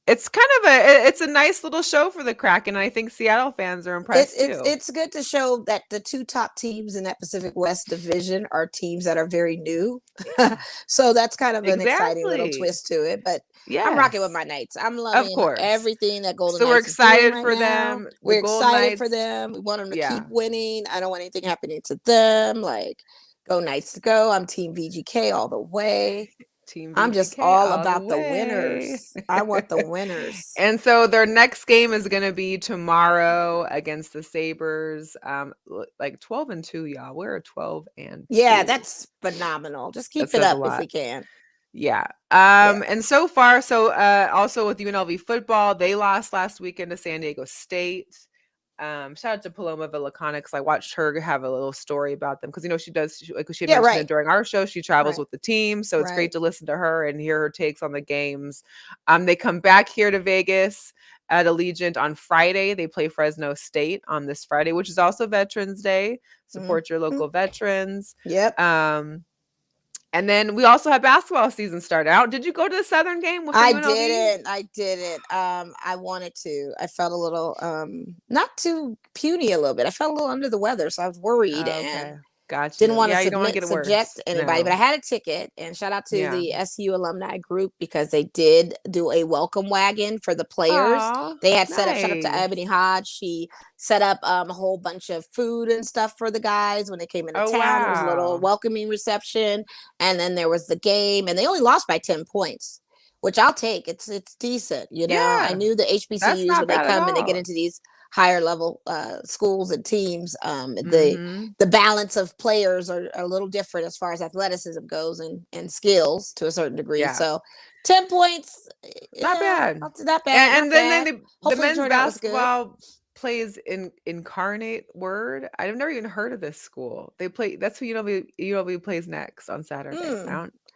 It's kind of it's a nice little show for the Kraken. And I think Seattle fans are impressed too. It's good to show that the 2 top teams in that Pacific West Division are teams that are very new. So that's kind of an exciting little twist to it. But yeah, I'm rocking with my Knights. I'm loving everything that Golden Knights. So we're excited for them. We're excited for them. We want them to keep winning. I don't want anything happening to them. Like, go Knights to go. I'm Team VGK all the way. I'm just all about the winners. I want the winners. And so their next game is going to be tomorrow against the Sabres. Like 12-2, y'all. We're 12-2. Yeah, that's phenomenal. Just keep it up if we can. Yeah. And so far, also with UNLV football, they lost last weekend to San Diego State. Shout out to Paloma Villacana, because I watched her have a little story about them, because she had mentioned it during our show. She travels with the team, so it's great to listen to her and hear her takes on the games. They come back here to Vegas at Allegiant on Friday. They play Fresno State on this Friday, which is also Veterans Day. Support your local veterans. Yep. And then we also have basketball season started out. Did you go to the Southern game with UNLV? I didn't. I wanted to. I felt a little, not too puny a little bit. I felt a little under the weather, so I was worried and gotcha. Didn't want to subject anybody. But I had a ticket, and shout out to the SU alumni group, because they did do a welcome wagon for the players. They had set up, shout out to Ebony Hodge. She set up a whole bunch of food and stuff for the guys when they came into town. There was a little welcoming reception, and then there was the game, and they only lost by 10 points, which I'll take. It's decent, I knew the HBCUs, when they come and they get into these higher level schools and teams, the balance of players are a little different as far as athleticism goes and skills to a certain degree. So 10 points, not bad. Not bad. And then the men's basketball plays in Incarnate Word. I've never even heard of this school. They play. That's who UW plays next on Saturday.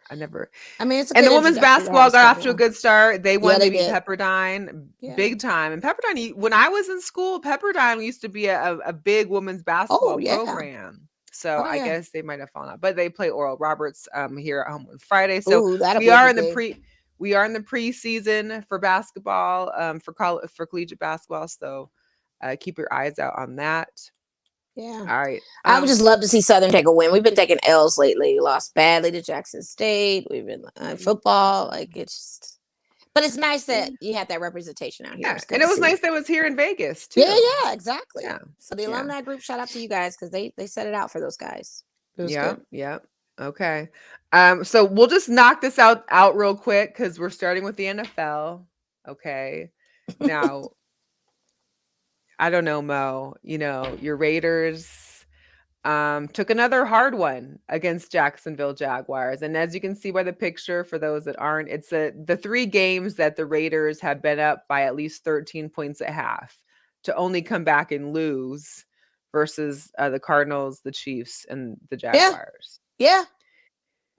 I never. I mean, it's a And good the women's introduction to have basketball us got come off to a down. good start. They won. They beat did. Pepperdine big time. And Pepperdine, when I was in school, Pepperdine used to be a big women's basketball program. So I guess they might have fallen out. But they play Oral Roberts here at home on Friday. So we are in the preseason for basketball, for collegiate basketball. So keep your eyes out on that. Yeah. All right. I would just love to see Southern take a win. We've been taking L's lately. We lost badly to Jackson State. We've been football. Like, it's just, but it's nice that you had that representation out here. Yeah. And it was nice that it was here in Vegas too. Yeah, exactly. Yeah. So the alumni group, shout out to you guys, because they set it out for those guys. It was Yeah. good. Yeah. Okay. So we'll just knock this out real quick because we're starting with the NFL. Okay. Now, I don't know, Mo, your Raiders took another hard one against Jacksonville Jaguars. And as you can see by the picture, for those that aren't, it's the 3 games that the Raiders have been up by at least 13 points at half to only come back and lose versus the Cardinals, the Chiefs, and the Jaguars. Yeah.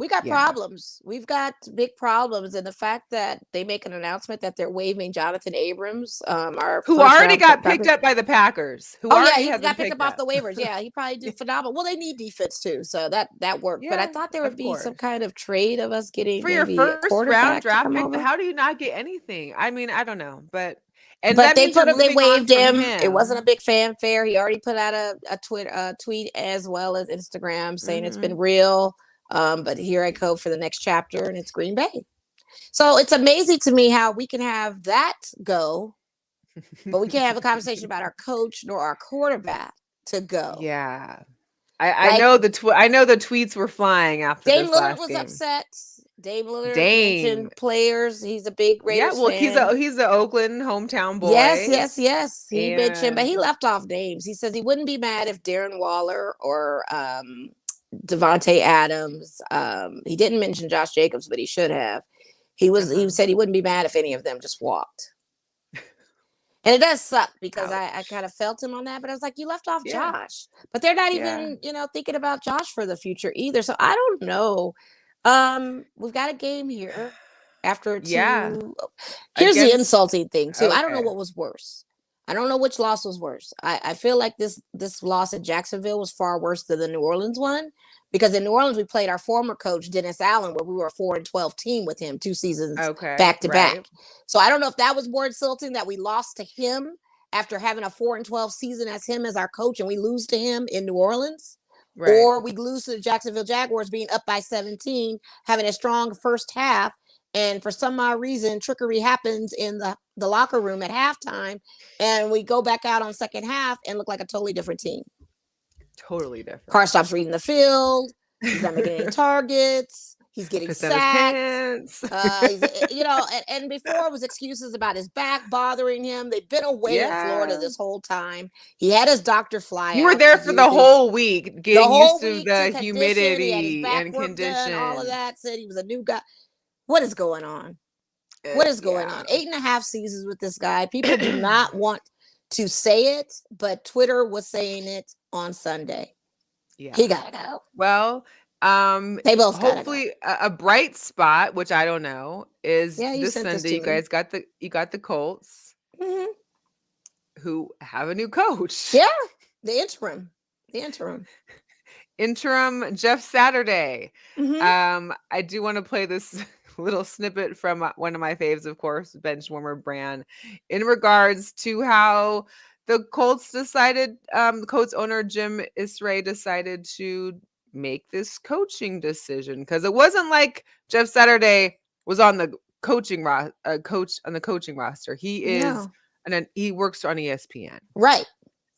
We got problems. We've got big problems. And the fact that they make an announcement that they're waiving Jonathan Abrams, who already got picked up by the Packers. He got picked up off the waivers. Yeah, he probably did phenomenal. Well, they need defense too, so that worked. But I thought there would be some kind of trade of us getting for your first round draft pick. How do you not get anything? I mean, I don't know, but they waived him. It wasn't a big fanfare. He already put out a tweet as well as Instagram saying it's been real. But here I go for the next chapter, and it's Green Bay. So it's amazing to me how we can have that go, but we can't have a conversation about our coach nor our quarterback to go. Yeah, I know the tweets were flying after Dame this Lillard last was game. upset. Dame Lillard mentioned players. He's a big Raiders fan. He's the Oakland hometown boy. Yes. He mentioned, but he left off names. He says he wouldn't be mad if Darren Waller or Devontae Adams. He didn't mention Josh Jacobs, but he should have. He said he wouldn't be mad if any of them just walked. And it does suck because I kind of felt him on that, but I was like, you left off Josh. But they're not even, thinking about Josh for the future either. So I don't know. We've got a game here after 2. Here's the insulting thing too. Okay. I don't know what was worse. I don't know which loss was worse. I feel like this loss at Jacksonville was far worse than the New Orleans one, because in New Orleans we played our former coach Dennis Allen, where we were a 4-12 team with him 2 seasons back to back. So I don't know if that was more insulting that we lost to him after having a 4-12 season as him as our coach, and we lose to him in New Orleans, or we lose to the Jacksonville Jaguars being up by 17, having a strong first half. And for some odd reason, trickery happens in the locker room at halftime, and we go back out on second half and look like a totally different team. Totally different. Carr stops reading the field. He's not making any targets. He's getting sacked. And before it was excuses about his back bothering him. They've been away in Florida this whole time. He had his doctor fly. You were there for the whole week, getting used to the humidity and condition. All of that. Said he was a new guy. What is going on? What is going on? 8.5 seasons with this guy. People do not want to say it, but Twitter was saying it on Sunday. Yeah, he gotta go. Well, they both hopefully a bright spot, which I don't know, is this Sunday. You guys got the Colts, who have a new coach. Yeah, the interim Jeff Saturday. I do want to play this little snippet from one of my faves, of course, Benchwarmer Brand, in regards to how the Colts decided, the Colts owner Jim Irsay decided to make this coaching decision, because it wasn't like Jeff Saturday was on the coaching roster. He is, and then he works on ESPN, right?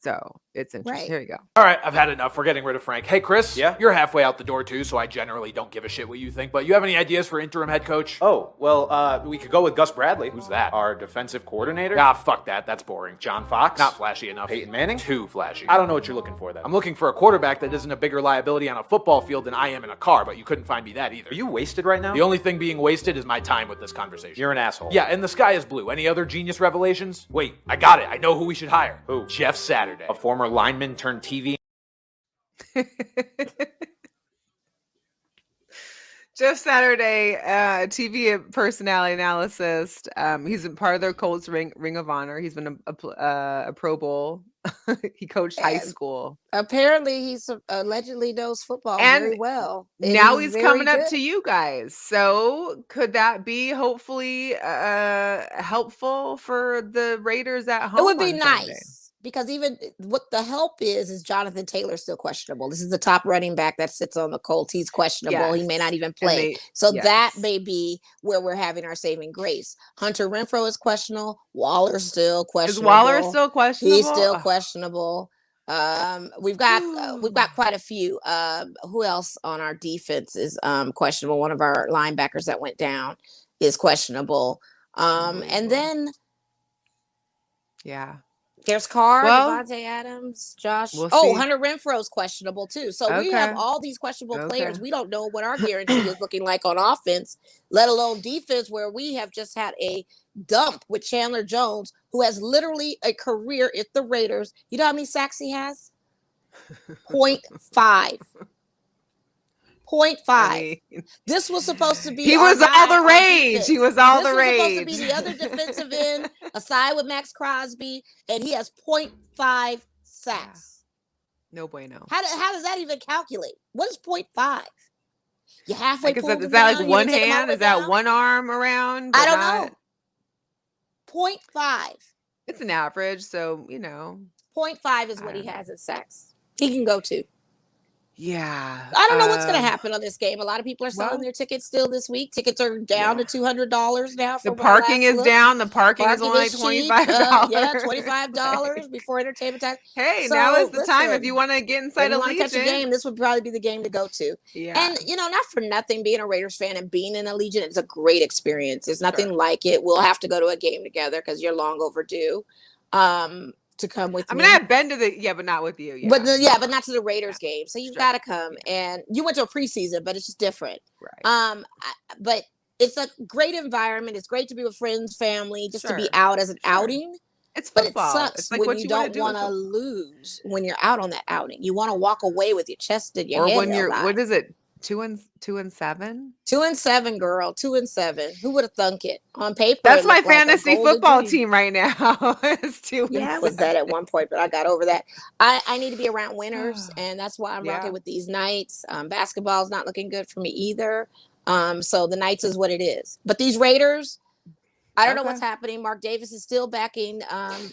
So it's interesting. Right. Here you go. All right, I've had enough. We're getting rid of Frank. Hey, Chris. Yeah? You're halfway out the door, too, so I generally don't give a shit what you think. But you have any ideas for interim head coach? Oh, well, we could go with Gus Bradley. Who's that? Our defensive coordinator. Ah, fuck that. That's boring. John Fox. Not flashy enough. Peyton Manning. Too flashy. I don't know what you're looking for, then. I'm looking for a quarterback that isn't a bigger liability on a football field than I am in a car, but you couldn't find me that either. Are you wasted right now? The only thing being wasted is my time with this conversation. You're an asshole. Yeah, and the sky is blue. Any other genius revelations? Wait, I got it. I know who we should hire. Who? Jeff Saturday. A former lineman turned TV. Jeff Saturday, TV personality analyst. He's been part of their Colts Ring of Honor. He's been a Pro Bowl. He coached high school. Apparently, he's allegedly knows football And very well. Now he's very coming up good. to you guys. So could that be hopefully helpful for the Raiders at home? It would be on nice. Sunday? Because even what the help is Jonathan Taylor still questionable. This is the top running back that sits on the Colts. He's questionable. He may not even play. That may be where we're having our saving grace. Hunter Renfrow is questionable. Waller's still questionable. Is Waller still questionable? He's still questionable. We've got quite a few. Who else on our defense is questionable? One of our linebackers that went down is questionable. And then there's Carr, Devontae Adams, Josh. Hunter Renfrow's questionable too. So we have all these questionable players. We don't know what our guarantee is looking like on offense, let alone defense, where we have just had a dump with Chandler Jones, who has literally a career at the Raiders. You know how many sacks he has? 0.5. 0.5. I mean, this was supposed to be. He was all the rage. He was all the rage. This was supposed to be the other defensive end, aside with Max Crosby, and he has 0.5 sacks. No bueno. How does that even calculate? What is 0.5? You halfway. Is that like one hand? Is that one arm around? I don't know. 0.5. It's an average, so 0.5 is what he has in sacks. He can go to. Yeah. I don't know what's going to happen on this game. A lot of people are selling their tickets still this week. Tickets are down to $200 now. The parking is down. The parking is only $25. $25 before entertainment tax. Hey, now is the time if you want to get inside a Legion. Catch a game, this would probably be the game to go to. Yeah. And, not for nothing, being a Raiders fan and being in a Legion, it's a great experience. There's nothing like it. We'll have to go to a game together because you're long overdue. To come with me. I've been to but not with you. Yeah. But not to the Raiders game. So you've got to come. And you went to a preseason, but it's just different. Right. But it's a great environment. It's great to be with friends, family, just to be out as an outing. It's football. But it sucks when you don't want to lose when you're out on that outing. You want to walk away with your chest and your head. Or when you're, what is it? 2-7? 2-7, girl. 2-7. Who would have thunk it? On paper, that's my fantasy football team right now. It's 2-7. Yeah, I was that at one point, but I got over that. I need to be around winners, and that's why I'm rocking with these Knights. Basketball is not looking good for me either. So the Knights is what it is. But these Raiders, I don't know what's happening. Mark Davis is still backing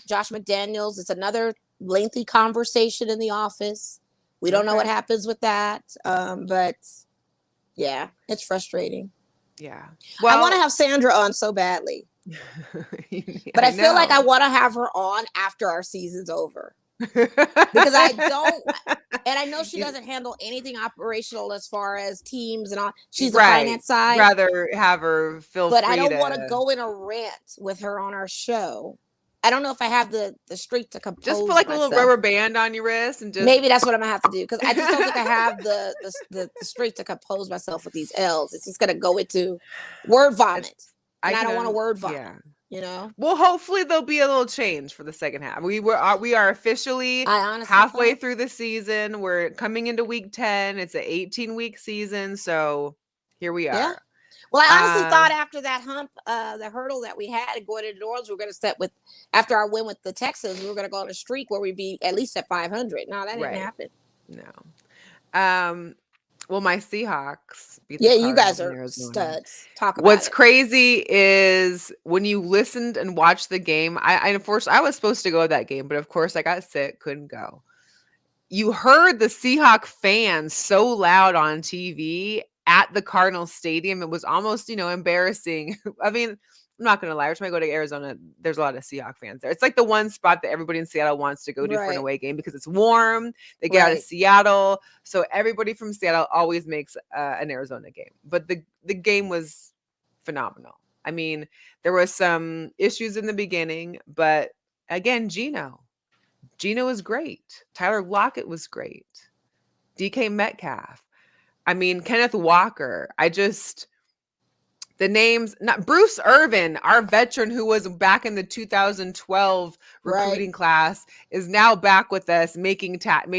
Josh McDaniels. It's another lengthy conversation in the office. We don't know what happens with that. But yeah, it's frustrating. Yeah. Well, I want to have Sandra on so badly. But I feel like I want to have her on after our season's over. Because I don't, and I know she doesn't handle anything operational as far as teams and all. She's the finance side. Rather have her feel free. But I don't want to go in a rant with her on our show. I don't know if I have the streak to compose. Just put like a little rubber band on your wrist and just maybe that's what I'm gonna have to do because I just don't think I have the streak to compose myself with these L's. It's just gonna go into word vomit, and I don't want to word vomit. Yeah. Well, hopefully there'll be a little change for the second half. We are officially halfway through the season. We're coming into week 10. It's an 18-week season, so here we are. Yeah. Well, I honestly thought after that hump, the hurdle that we had going into New Orleans, we were going to step with, after our win with the Texans, we were going to go on a streak where we'd be at least at 500. No, that didn't happen. No. Well, my Seahawks. You guys are studs. Talk about What's crazy is when you listened and watched the game, I was supposed to go to that game, but of course I got sick, couldn't go. You heard the Seahawk fans so loud on TV at the Cardinals stadium. It was almost, embarrassing. I mean, I'm not gonna lie. Every time I go to Arizona, there's a lot of Seahawks fans there. It's like the one spot that everybody in Seattle wants to go to for an away game because it's warm. They get out of Seattle, so everybody from Seattle always makes an Arizona game. But the game was phenomenal. I mean, there was some issues in the beginning, but again, Geno was great. Tyler Lockett was great. DK Metcalf. I mean, Kenneth Walker. The names, not Bruce Irvin, our veteran who was back in the 2012 recruiting class, is now back with us, made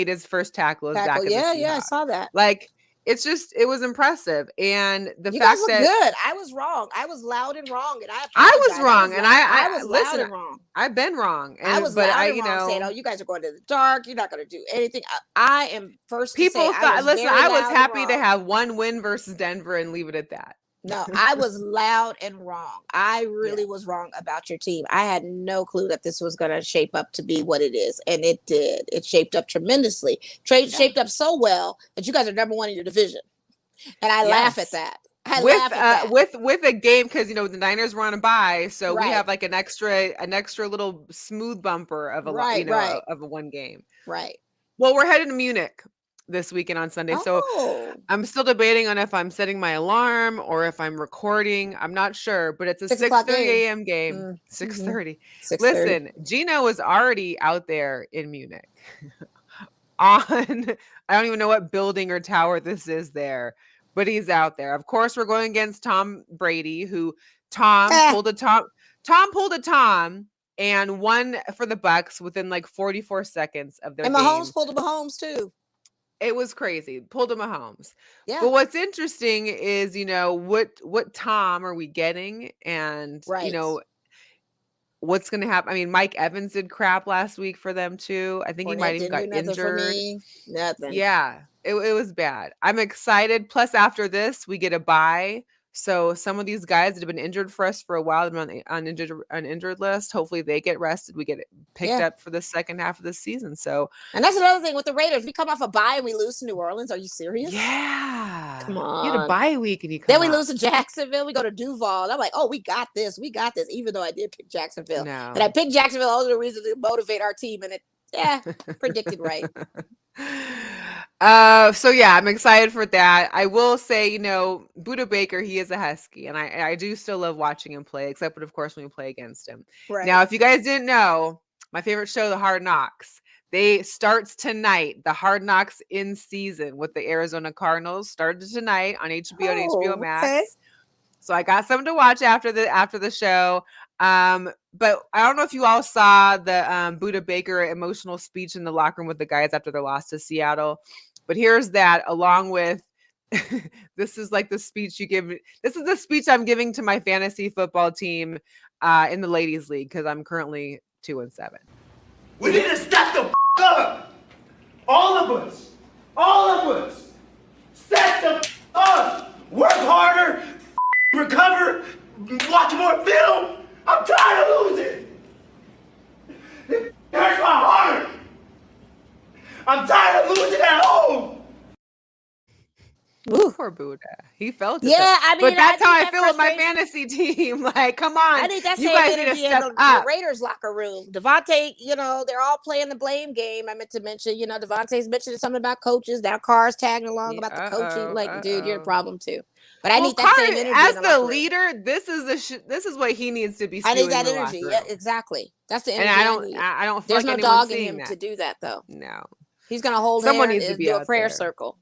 his first tackle. Back yeah, I saw that. Like, it was impressive. And you guys look good. I was wrong. I was loud and wrong, and I was wrong, and I was listen, loud and wrong. I've been wrong, and I was loud and wrong, saying, "Oh, you guys are going to the dark. You're not going to do anything." I am first. People thought. Listen, I was happy to have one win versus Denver and leave it at that. No, I was loud and wrong. I really was wrong about your team. I had no clue that this was going to shape up to be what it is. And it did. It shaped up tremendously. Shaped up so well that you guys are number one in your division. And I laugh at that. With a game, because the Niners were on a bye, so we have like an extra little smooth bumper of of a one game. Right. Well, we're headed to Munich this weekend on Sunday. So I'm still debating on if I'm setting my alarm or if I'm recording. I'm not sure, but it's a 6:30 a.m. game. 6:30. Listen, Geno was already out there in Munich on, I don't even know what building or tower this is there, but he's out there. Of course, we're going against Tom Brady, who Tom pulled a Tom and won for the Bucks within like 44 seconds of their game. And Mahomes pulled a Mahomes too. It was crazy. Pulled a Mahomes. Yeah. But what's interesting is, what Tom are we getting? And, what's going to happen? I mean, Mike Evans did crap last week for them too. I think he might have got injured. For me. Nothing. Yeah, it was bad. I'm excited. Plus, after this, we get a bye. So some of these guys that have been injured for us for a while, they've been on injured list. Hopefully they get rested. We get picked up for the second half of the season. So, and that's another thing with the Raiders. We come off a bye and we lose to New Orleans. Are you serious? Yeah. Come on. You had a bye week and you come Then we lose to Jacksonville. We go to Duval. And I'm like, oh, we got this. We got this. Even though I did pick Jacksonville. No. And I picked Jacksonville all the reason to motivate our team. And it predicted right. So yeah, I'm excited for that. I will say, Budda Baker, he is a Husky, and I do still love watching him play, except of course when we play against him. Right. Now, if you guys didn't know, my favorite show, The Hard Knocks, starts tonight. The Hard Knocks in season with the Arizona Cardinals started tonight on HBO and HBO Max. Okay. So I got something to watch after the show. But I don't know if you all saw the Budda Baker emotional speech in the locker room with the guys after their loss to Seattle. But here's that, along with this is like the speech you give. This is the speech I'm giving to my fantasy football team in the ladies' league, because I'm currently 2-7. We need to step the up. All of us. Step the up. Work harder. Recover. Watch more film. I'm tired of losing. It hurts my heart. I'm tired of losing at home. Ooh, poor Budda. He felt it. Yeah, I mean, but that's how I feel with my fantasy team. Like, come on. I think that's you guys need to step up. The Raiders locker room. Devontae, they're all playing the blame game. I meant to mention, Devontae's mentioned something about coaches. Now Carr's tagging along about the coaching. Like, dude, you're a problem too. But I need that same energy. As the leader, this is what he needs to be. I need that energy. Yeah, exactly. That's the energy. And I don't. There's no dog in him to do that, though. No. He's gonna hold. Someone needs to do a prayer circle.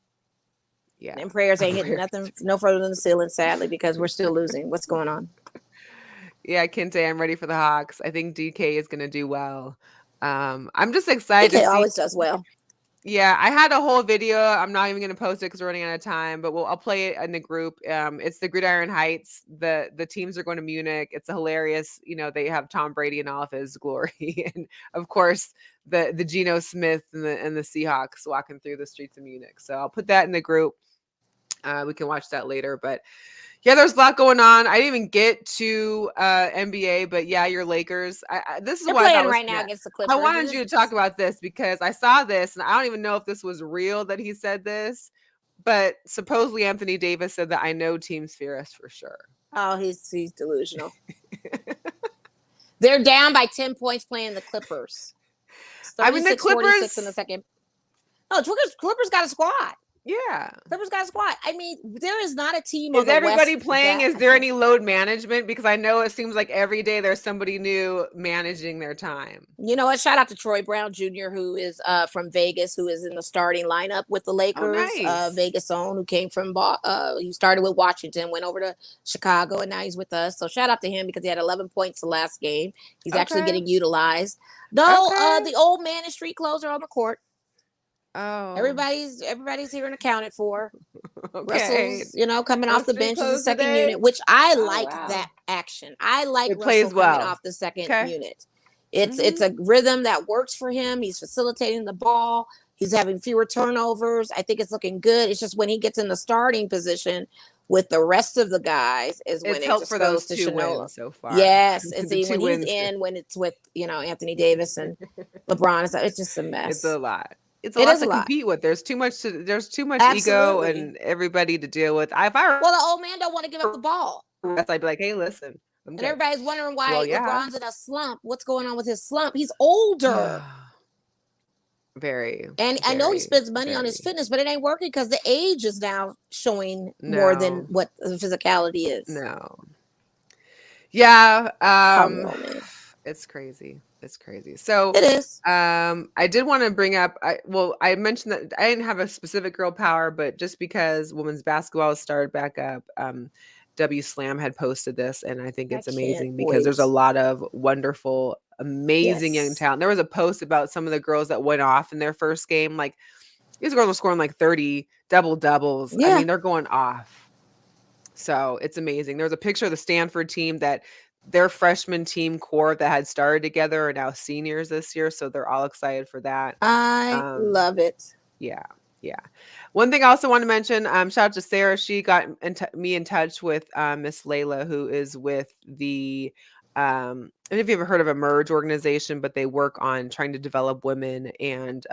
Yeah. And prayers ain't hitting nothing no further than the ceiling, sadly, because we're still losing. What's going on? Yeah, Kente, I'm ready for the Hawks. I think DK is gonna do well. I'm just excited. DK always does well. Yeah, I had a whole video. I'm not even going to post it because we're running out of time, but I'll play it in the group. It's the Gridiron Heights. The teams are going to Munich. It's a hilarious. They have Tom Brady in all of his glory, and of course the Geno Smith and the Seahawks walking through the streets of Munich. So I'll put that in the group. We can watch that later, but. Yeah, there's a lot going on. I didn't even get to NBA, but yeah, your Lakers. This is They're why playing right now against the Clippers. I wanted you to talk about this because I saw this, and I don't even know if this was real that he said this, but supposedly Anthony Davis said that I know teams fear us for sure. Oh, he's delusional. They're down by 10 points playing the Clippers. I mean, the 46 in the second. No, Clippers got a squad. Yeah. Clippers got a squad. I mean, there is not a team. Is everybody playing? Is there any load management? Because I know it seems like every day there's somebody new managing their time. You know what? Shout out to Troy Brown Jr., who is from Vegas, who is in the starting lineup with the Lakers. Oh, nice. Vegas own, who came from he started with Washington, went over to Chicago, and now he's with us. So shout out to him because he had 11 points the last game. He's actually getting utilized. No, the old man and street clothes are on the court. Oh, everybody's here and accounted for. Okay. Russell's, coming off the bench as a second unit, which I like that action. I like it plays Russell well. coming off the second unit. It's a rhythm that works for him. He's facilitating the ball. He's having fewer turnovers. I think it's looking good. It's just when he gets in the starting position with the rest of the guys is when it just for goes those to two Shanola. wins so far. Yes, and see when he's in, when it's with Anthony Davis and LeBron, it's just a mess. It's a lot. It's a lot to compete with. There's too much ego and everybody to deal with. Well, the old man don't want to give up the ball. I'd be like, hey, listen. And everybody's wondering why LeBron's in a slump. What's going on with his slump? He's older. I know he spends money on his fitness, but it ain't working because the age is now showing more than what the physicality is. No. Yeah. It's crazy. It's crazy. So it is. I did want to bring up. I mentioned that I didn't have a specific girl power, but just because women's basketball has started back up, W Slam had posted this, and I think it's amazing because there's a lot of wonderful, amazing young talent. There was a post about some of the girls that went off in their first game. Like these girls were scoring like 30 doubles. Yeah. I mean, they're going off. So it's amazing. There was a picture of the Stanford team that their freshman team core that had started together are now seniors this year. So they're all excited for that. I love it. Yeah. Yeah. One thing I also want to mention, shout out to Sarah. She got me in touch with Miss Layla, who is with the, I don't know if you've ever heard of Emerge organization, but they work on trying to develop women and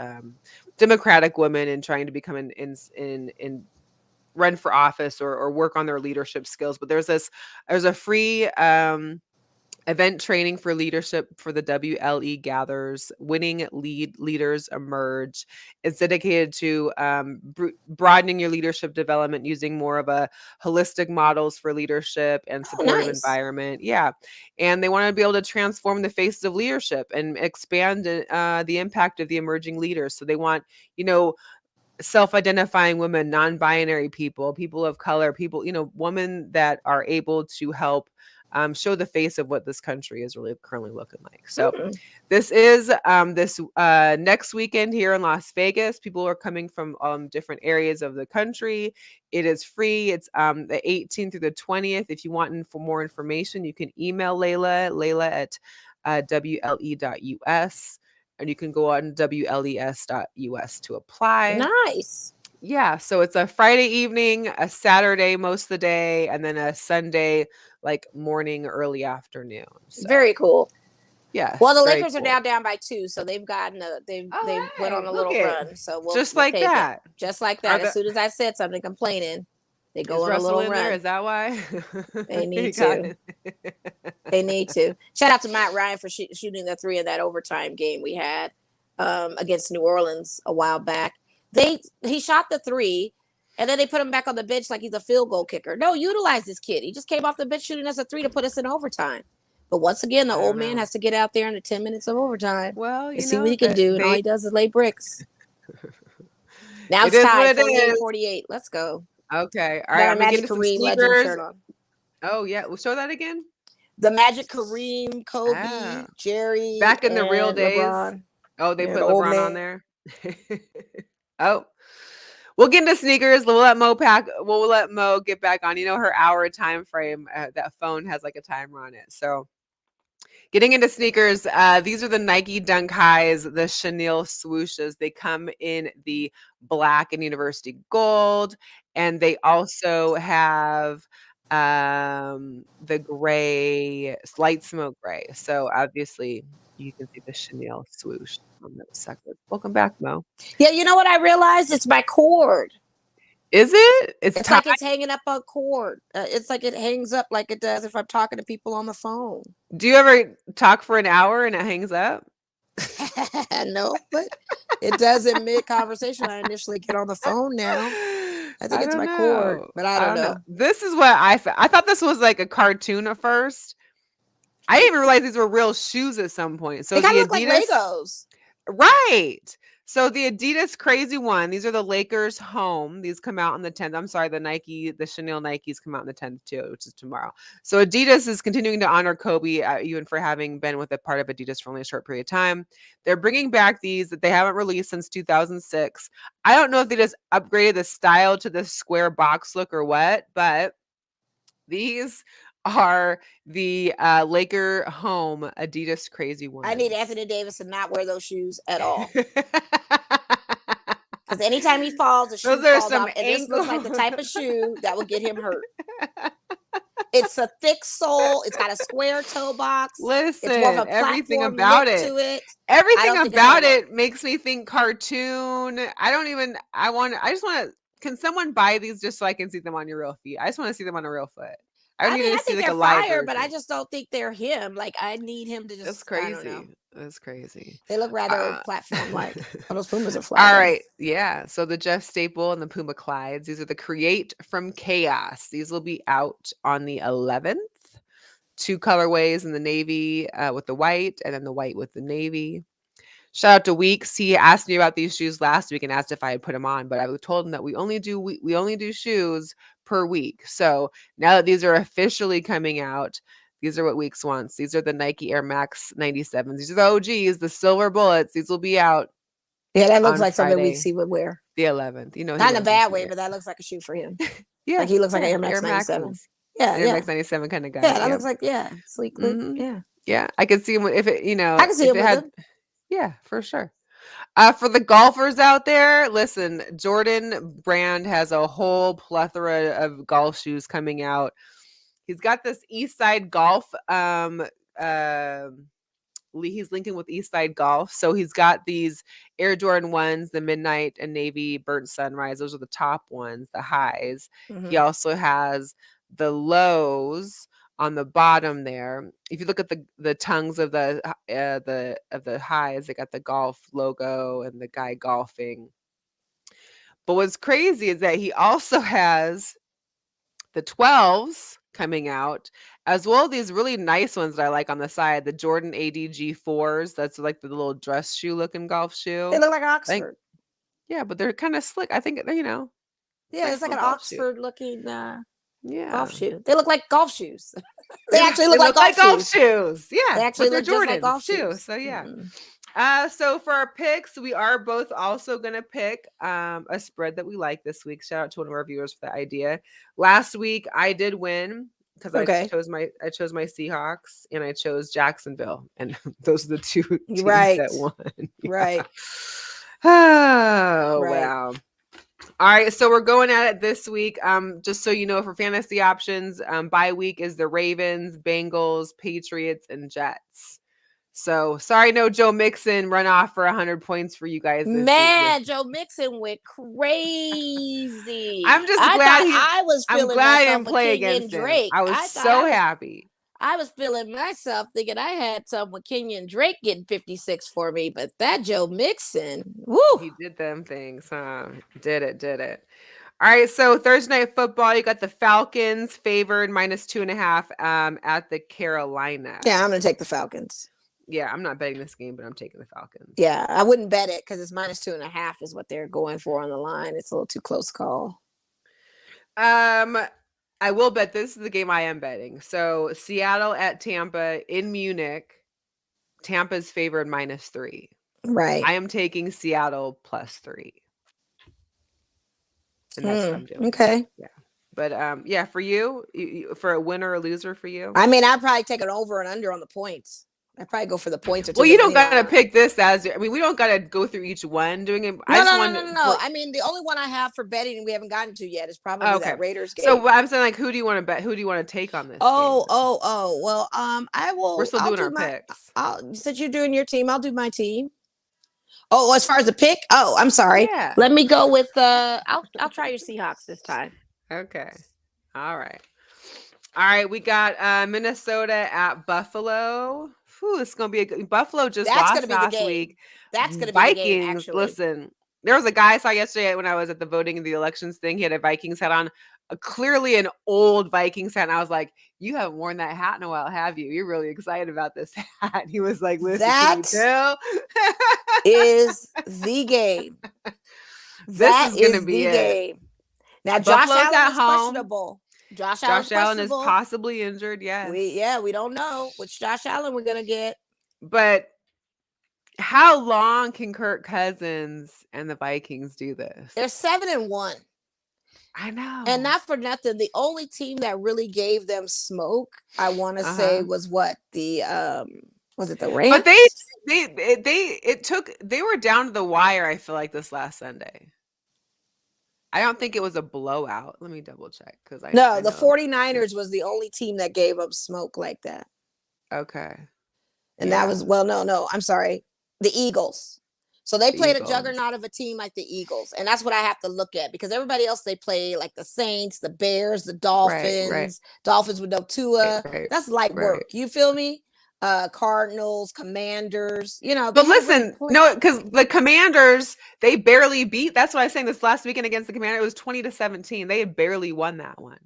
democratic women and trying to become in run for office or work on their leadership skills. But there's a free event training for leadership for the WLE Gathers. Winning Leaders Emerge. It's dedicated to broadening your leadership development using more of a holistic models for leadership and supportive environment. Yeah. And they want to be able to transform the faces of leadership and expand the impact of the emerging leaders. So they want, self-identifying women, non-binary people of color, people, women that are able to help show the face of what this country is really currently looking like. So this is this next weekend here in Las Vegas. People are coming from different areas of the country. It is free. It's the 18th through the 20th. If you want more information, you can email Layla at wle.us. And you can go on wles.us to apply. Nice. Yeah. So it's a Friday evening, a Saturday most of the day, and then a Sunday, like morning, early afternoon. So, very cool. Yeah. Well, the Lakers are now down by 2, so they've gotten they went on a little run. So we'll just like that. Just like that. As soon as I said something complaining, they go on a little run. There? Is that why? They need to. They need to. Shout out to Matt Ryan for shooting the 3 in that overtime game we had against New Orleans a while back. He shot the 3, and then they put him back on the bench like he's a field goal kicker. No, utilize this kid. He just came off the bench shooting us a 3 to put us in overtime. But once again, the old man has to get out there in the 10 minutes of overtime. Well, and see what he can do. And all he does is lay bricks. Now it's tied 48. Let's go. Okay. All right. I'm Magic Kareem legend shirt on. Oh, yeah. We'll show that again. The Magic Kareem, Kobe, Jerry. Back in the real days. LeBron. Oh, they put LeBron on there. Oh. We'll get into sneakers. We'll let Mo get back on. Her hour time frame. That phone has like a timer on it. So getting into sneakers, these are the Nike Dunk Highs, the Chanel swooshes. They come in the black and university gold, and they also have the gray, light smoke gray. So obviously you can see the Chanel swoosh on those suckers. Welcome back, Mo. Yeah, you know what I realized? It's my cord. Is it? It's like it's hanging up a cord. It's like it hangs up like it does if I'm talking to people on the phone. Do you ever talk for an hour and it hangs up? No, but it does in mid conversation. I initially get on the phone now. I think it's my cord, but I don't know. This is what I thought this was like a cartoon at first. I didn't even realize these were real shoes at some point. So they kind of look like Legos. Right. So the Adidas Crazy One, these are the Lakers home. These come out on the 10th. I'm sorry, the Chanel Nikes come out on the 10th too, which is tomorrow. So Adidas is continuing to honor Kobe, even for having been with a part of Adidas for only a short period of time. They're bringing back these that they haven't released since 2006. I don't know if they just upgraded the style to the square box look or what, but these are the Laker home Adidas Crazy One. I need Anthony Davis to not wear those shoes at all. Because anytime he falls, the shoe falls off. And this looks like the type of shoe that will get him hurt. It's a thick sole. It's got a square toe box. Listen, it's more of a everything about it. To it. Everything about it makes me think cartoon. I just want to, can someone buy these just so I can see them on your real feet? I just want to see them on a real foot. I think they're fire, but I just don't think they're him. Like, I need him to just. That's crazy. That's crazy. They look rather platform-like. Oh, those Pumas are fly. All right. Yeah. So the Jeff Staple and the Puma Clydes. These are the Create from Chaos. These will be out on the 11th. 2 colorways in the navy with the white, and then the white with the navy. Shout out to Weeks. He asked me about these shoes last week and asked if I had put them on, but I told him that we only do shoes per week. So now that these are officially coming out, these are what Weeks wants. These are the Nike Air Max 97s. These are the OGs, the silver bullets. These will be out. Yeah, that looks like something Weeks he would wear. The 11th. You know, not in a bad way, but that looks like a shoe for him. Yeah, like he looks like an Air Max 97. Yeah, Air Max 97 kind of guy. Yeah, that looks like sleek. Mm-hmm. Yeah, I could see him if it. I can see him with him. Yeah, for sure. For the golfers out there, listen, Jordan Brand has a whole plethora of golf shoes coming out. He's got this Eastside Golf. He's linking with Eastside Golf. So he's got these Air Jordan 1s, the Midnight and Navy Burnt Sunrise. Those are the top ones, the highs. Mm-hmm. He also has the lows on the bottom there. If you look at the tongues of the highs, they got the golf logo and the guy golfing. But what's crazy is that he also has the 12s coming out, as well as these really nice ones that I like on the side, the Jordan ADG 4s. That's like the little dress shoe looking golf shoe. They look like Oxford. Yeah, but they're kind of slick. I think, Yeah, it's like an Oxford looking golf shoe. They look like golf shoes. They actually look like golf shoes. Yeah, they actually look Jordan like golf shoes. So yeah. Mm-hmm. So for our picks, we are both also going to pick a spread that we like this week. Shout out to one of our viewers for the idea. Last week I did win because I chose my Seahawks and I chose Jacksonville, and those are the two teams that won. Right. Oh, wow. All right, so we're going at it this week. Just so you know, for fantasy options, bye week is the Ravens, Bengals, Patriots, and Jets. So sorry, no Joe Mixon run off for 100 points for you guys. Man, Joe Mixon went crazy. I'm just glad I'm glad I didn't play against Drake. I was so happy. I was feeling myself thinking I had some with Kenyon Drake getting 56 for me, but that Joe Mixon, woo, he did them things, huh? Did it. All right, so Thursday Night Football, you got the Falcons favored -2.5 at the Carolina. Yeah, I'm gonna take the Falcons. Yeah, I'm not betting this game, but I'm taking the Falcons. Yeah, I wouldn't bet it because it's -2.5 is what they're going for on the line. It's a little too close call. I will bet this is the game I am betting. So Seattle at Tampa in Munich. Tampa's favored -3. Right. I am taking Seattle +3. And that's what I'm doing. Okay. Yeah. But yeah, for you, for a winner or a loser for you? I mean, I'd probably take an over and under on the points. I'd probably go for the points. Well, you don't gotta pick this we don't gotta go through each one doing it. No. I mean, the only one I have for betting we haven't gotten to yet is probably that Raiders game. So I'm saying, like, who do you want to bet? Who do you want to take on this? Oh. Well, I will. We're still doing our picks. Since you're doing your team, I'll do my team. Oh, as far as the pick, I'm sorry. Yeah. Let me go with I'll try your Seahawks this time. Okay. All right. All right. We got Minnesota at Buffalo. Whew, it's gonna be a good Buffalo just That's lost gonna be the last game. week. That's gonna be the game, Vikings, actually. listen. There was a guy I saw yesterday when I was at the voting in the elections thing. He had a Vikings hat on, clearly an old Vikings hat. And I was like, "You haven't worn that hat in a while, have you? You're really excited about this hat." He was like, "Listen, can you tell?" Is the game. This is gonna be the it. game. Now, Buffalo's Josh Allen at is home. questionable. Josh Allen is possibly injured. Yes. We don't know which Josh Allen we're gonna get. But how long can Kirk Cousins and the Vikings do this? They're 7-1. I know. And not for nothing, the only team that really gave them smoke, I want to say, was what? Was it the Rams? But they were down to the wire, I feel like, this last Sunday. I don't think it was a blowout. Let me double check because the 49ers was the only team that gave up smoke like that. Okay. And that was no, I'm sorry. The Eagles. So they played Eagles. a juggernaut of a team like the Eagles. And that's what I have to look at because everybody else they play like the Saints, the Bears, the Dolphins, Right. Dolphins with no Tua. Right. That's light work. You feel me? Cardinals, Commanders, But listen, no, because the Commanders, they barely beat. That's what I was saying this last weekend against the Commanders. It was 20-17. They had barely won that one.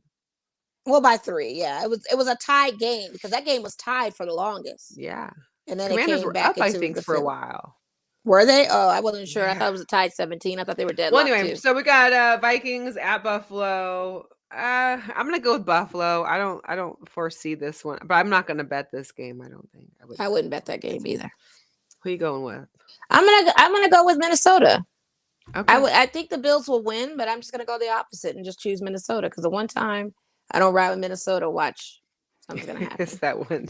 Well, by 3, yeah. It was a tied game because that game was tied for the longest. Yeah. And then Commanders it came were back up, I think, for a while. Were they? Oh, I wasn't sure. Yeah. I thought it was a tied 17. I thought they were dead. Well, anyway, so we got Vikings at Buffalo. I'm gonna go with Buffalo. I don't foresee this one, but I'm not gonna bet this game. I don't think I wouldn't bet that game either. Who are you going with? I'm gonna go with Minnesota. Okay. I think the Bills will win, but I'm just gonna go the opposite and just choose Minnesota because the one time I don't ride with Minnesota, watch something's gonna happen. It's that one.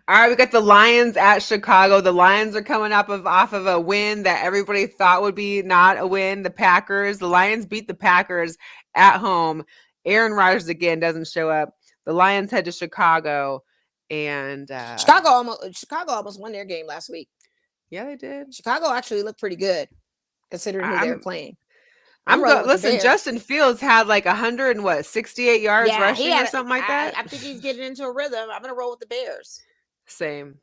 All right, we got the Lions at Chicago. The Lions are coming off of a win that everybody thought would be not a win. The Lions beat the Packers at home. Aaron Rodgers again doesn't show up. The Lions head to Chicago, and Chicago almost won their game last week. Yeah, they did. Chicago actually looked pretty good considering who they were playing. Listen, Justin Fields had like 168 yards rushing or something like that. I think he's getting into a rhythm. I'm gonna roll with the Bears. Same.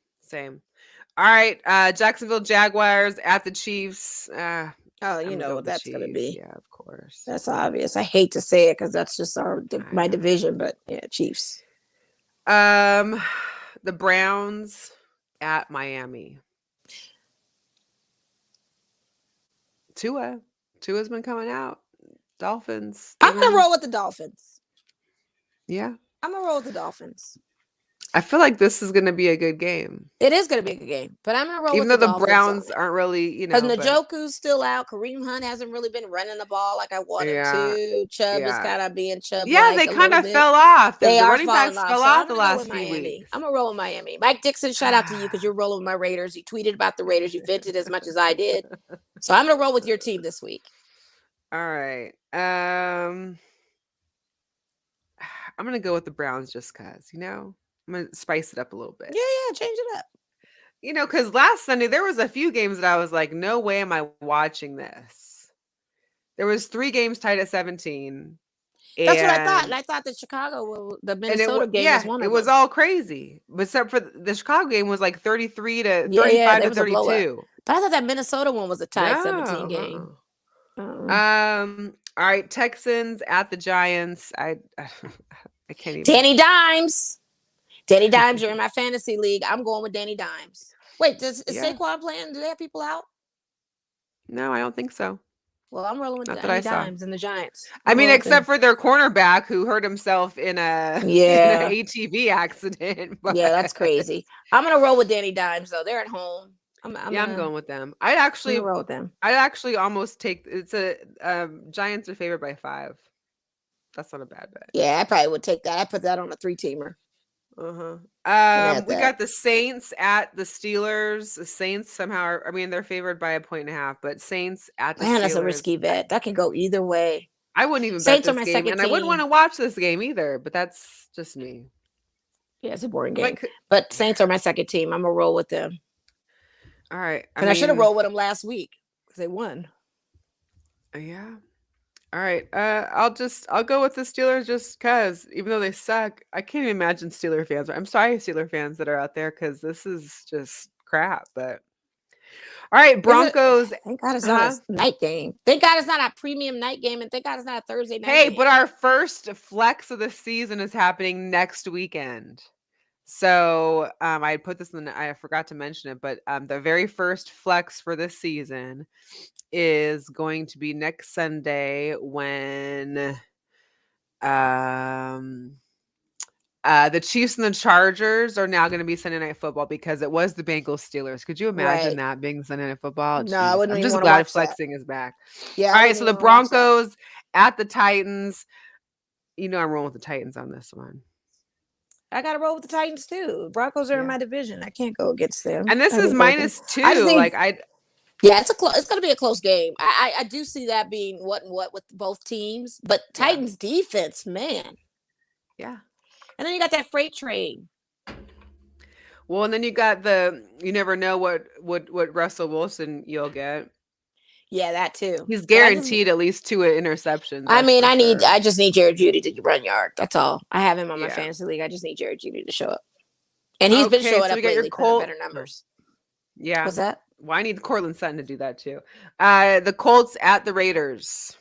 All right, Jacksonville Jaguars at the Chiefs. You know what that's going to be. Yeah, of course. That's obvious. I hate to say it because that's just my division, but yeah, Chiefs. The Browns at Miami. Tua's been coming out. Dolphins. I'm going to roll with the Dolphins. Yeah. I'm going to roll with the Dolphins. I feel like this is going to be a good game. It is going to be a good game, but I'm going to roll with the Dolphins. Even though the Browns aren't really, because Njoku's still out. Kareem Hunt hasn't really been running the ball like I wanted to. Chubb is kind of being Chubb. Yeah, they kind of fell off. The running backs fell off the last few weeks. I'm going to roll with Miami. Mike Dixon, shout out to you because you're rolling with my Raiders. You tweeted about the Raiders. You vented as much as I did. So I'm going to roll with your team this week. All right. I'm going to go with the Browns just because, I'm going to spice it up a little bit. Yeah, change it up. Because last Sunday, there was a few games that I was like, no way am I watching this. There was 3 games tied at 17. That's what I thought. And I thought the Minnesota game was one of them. It was all crazy. Except for the Chicago game was like 33 to 35 to 32. But I thought that Minnesota one was a tied 17 game. All right, Texans at the Giants. I can't even. Danny Dimes, you're in my fantasy league. I'm going with Danny Dimes. Wait, is Saquon playing? Do they have people out? No, I don't think so. Well, I'm rolling with Danny Dimes and the Giants. I mean, except for their cornerback who hurt himself in an ATV accident. But... Yeah, that's crazy. I'm gonna roll with Danny Dimes though. They're at home. I'm going with them. I'd actually roll with them. I'd actually almost take it's a Giants are favored by 5. That's not a bad bet. Yeah, I probably would take that. I put that on a 3-teamer. We got the Saints at the Steelers. The Saints somehow they're favored by 1.5, but Saints at the Steelers. That's a risky bet. That can go either way. I wouldn't even bet this game, and I wouldn't want to watch this game either, but that's just me. Yeah, it's a boring game. But Saints are my second team. I'm gonna roll with them. All right. And I should have rolled with them last week because they won. Yeah. All right. I'll go with the Steelers just because, even though they suck, I can't even imagine Steeler fans. I'm sorry, Steeler fans that are out there, because this is just crap. But all right, Broncos. Thank God it's not a night game. Thank God it's not a premium night game, and thank God it's not a Thursday night Hey, game. but our first flex of the season is happening next weekend. So I put this in. I forgot to mention it, but the very first flex for this season is going to be next Sunday when the Chiefs and the Chargers are now going to be Sunday Night Football, because it was the Bengals Steelers. Could you imagine that being Sunday Night Football? No, I wouldn't. I'm even just wanna glad watch flexing is back. Yeah. All right, so the Broncos at the Titans. You know I'm rolling with the Titans on this one. I got to roll with the Titans too. Broncos are in my division. I can't go against them. And this is -2. Yeah, it's going to be a close game. I do see that being what with both teams, but Titans defense, man. Yeah. And then you got that freight train. Well, and then you got you never know what Russell Wilson you'll get. Yeah, that too. He's guaranteed at least 2 interceptions. I mean, I just need Jared Jeudy to run yard. That's all. I have him on my fantasy league. I just need Jared Jeudy to show up. And he's been showing up lately, putting better numbers. Yeah. What's that? Well, I need Cortland Sutton to do that too. The Colts at the Raiders.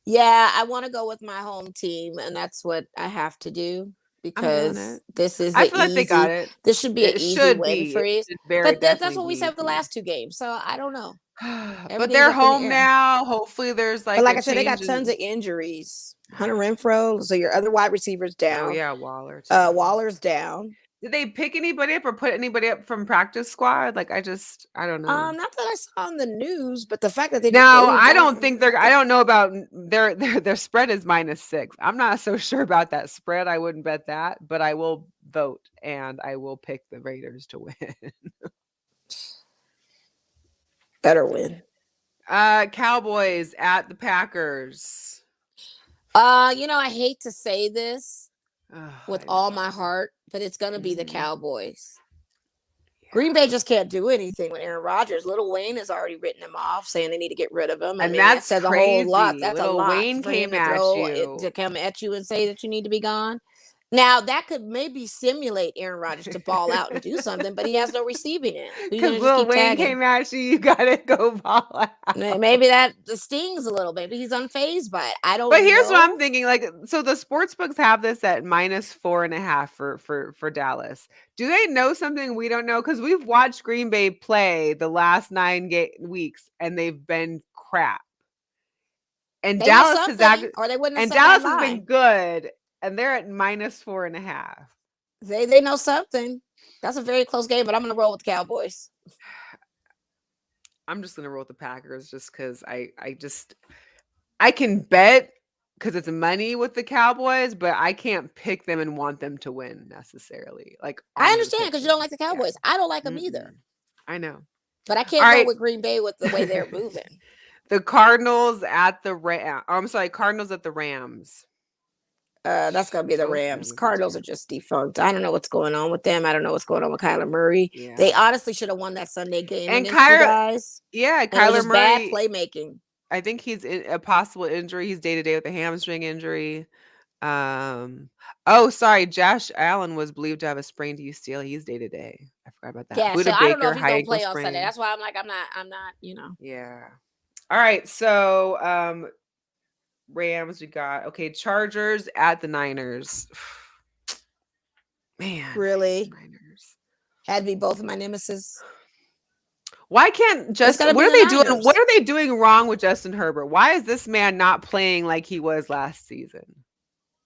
Yeah, I want to go with my home team, and that's what I have to do, because this is. I feel like they got it. This should be an easy win for you. But that's what we said the last 2 games. So I don't know. But they're home now. Hopefully, there's like I said, they got tons of injuries. Hunter Renfrow, so your other wide receivers down. Oh yeah, Waller. Waller's down. Did they pick anybody up or put anybody up from practice squad? Like I don't know. Not that I saw on the news, but the fact that they I don't think they're. I don't know about their spread is -6. I'm not so sure about that spread. I wouldn't bet that, but I will vote and I will pick the Raiders to win. Better win. Cowboys at the Packers. I hate to say this with all my heart, but it's gonna be the Cowboys. Yeah. Green Bay just can't do anything with Aaron Rodgers. Little Wayne has already written him off, saying they need to get rid of him. And that says crazy. A whole lot. That's Little a lot. Wayne came at you to come at you and say that you need to be gone. Now that could maybe stimulate Aaron Rodgers to ball out and do something, but he has no receiving it. Because Lil Wayne came at you gotta go ball out. Maybe that stings a little bit. Maybe he's unfazed by it. I don't. But here's what I'm thinking: like, so the sports books have this at -4.5 for Dallas. Do they know something we don't know? Because we've watched Green Bay play the last 9 weeks, and they've been crap. And Dallas has Dallas has been good. And they're at -4.5. They know something. That's a very close game, but I'm going to roll with the Cowboys. I'm just going to roll with the Packers just because I can bet because it's money with the Cowboys, but I can't pick them and want them to win necessarily. Like I understand because you don't like the Cowboys. Yeah. I don't like them either. I know. But I can't go with Green Bay with the way they're moving. The Cardinals at the Cardinals at the Rams. That's gonna be the Rams. Cardinals are just defunct. I don't know what's going on with them. I don't know what's going on with Kyler Murray. Yeah. They honestly should have won that Sunday game. And Kyler Murray, bad playmaking. I think he's in a possible injury. He's day-to-day with a hamstring injury. Josh Allen was believed to have a sprained UCL. He's day-to-day. I forgot about that. Yeah, so I don't know if he's gonna play on Sunday. That's why I'm not. Yeah. All right, so Rams, we got Chargers at the Niners. Man, really? Niners had to be both of my nemesis. Why can't Justin? What are they doing? What are they doing wrong with Justin Herbert? Why is this man not playing like he was last season?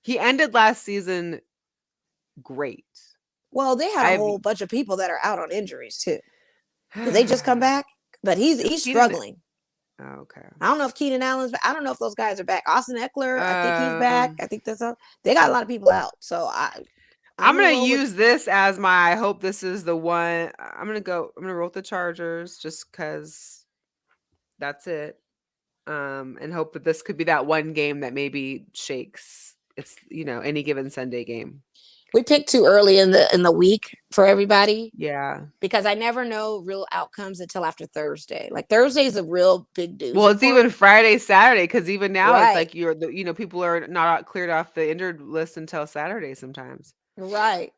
He ended last season great. Well, they had a whole bunch of people that are out on injuries too. Did they just come back? But he's struggling. Oh, okay. I don't know if Keenan Allen's back. I don't know if those guys are back. Austin Eckler, I think he's back. I think that's all. They got a lot of people out. So I'm gonna use this as my. I hope this is the one. I'm gonna roll with the Chargers just because that's it. And hope that this could be that one game that maybe shakes. It's any given Sunday game. We picked too early in the week for everybody. Yeah. Because I never know real outcomes until after Thursday. Like Thursday is a real big news. Well, it's even Friday, Saturday, because even now Right. it's like people are not cleared off the injured list until Saturday sometimes. Right.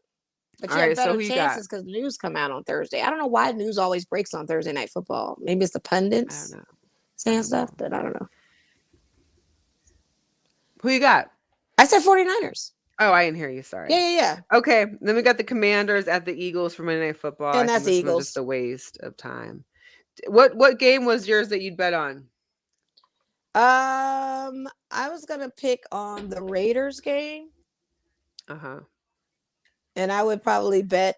But you All have right, so better who you got? chances because news come out on Thursday. I don't know why news always breaks on Thursday Night Football. Maybe it's the I pundits don't know. saying stuff, but I don't know. Who you got? I said 49ers. Oh, I didn't hear you. Sorry. Yeah. Okay, then we got the Commanders at the Eagles for Monday Night Football. And I that's think this was Eagles. just a waste of time. What game was yours that you'd bet on? I was gonna pick on the Raiders game. Uh-huh. And I would probably bet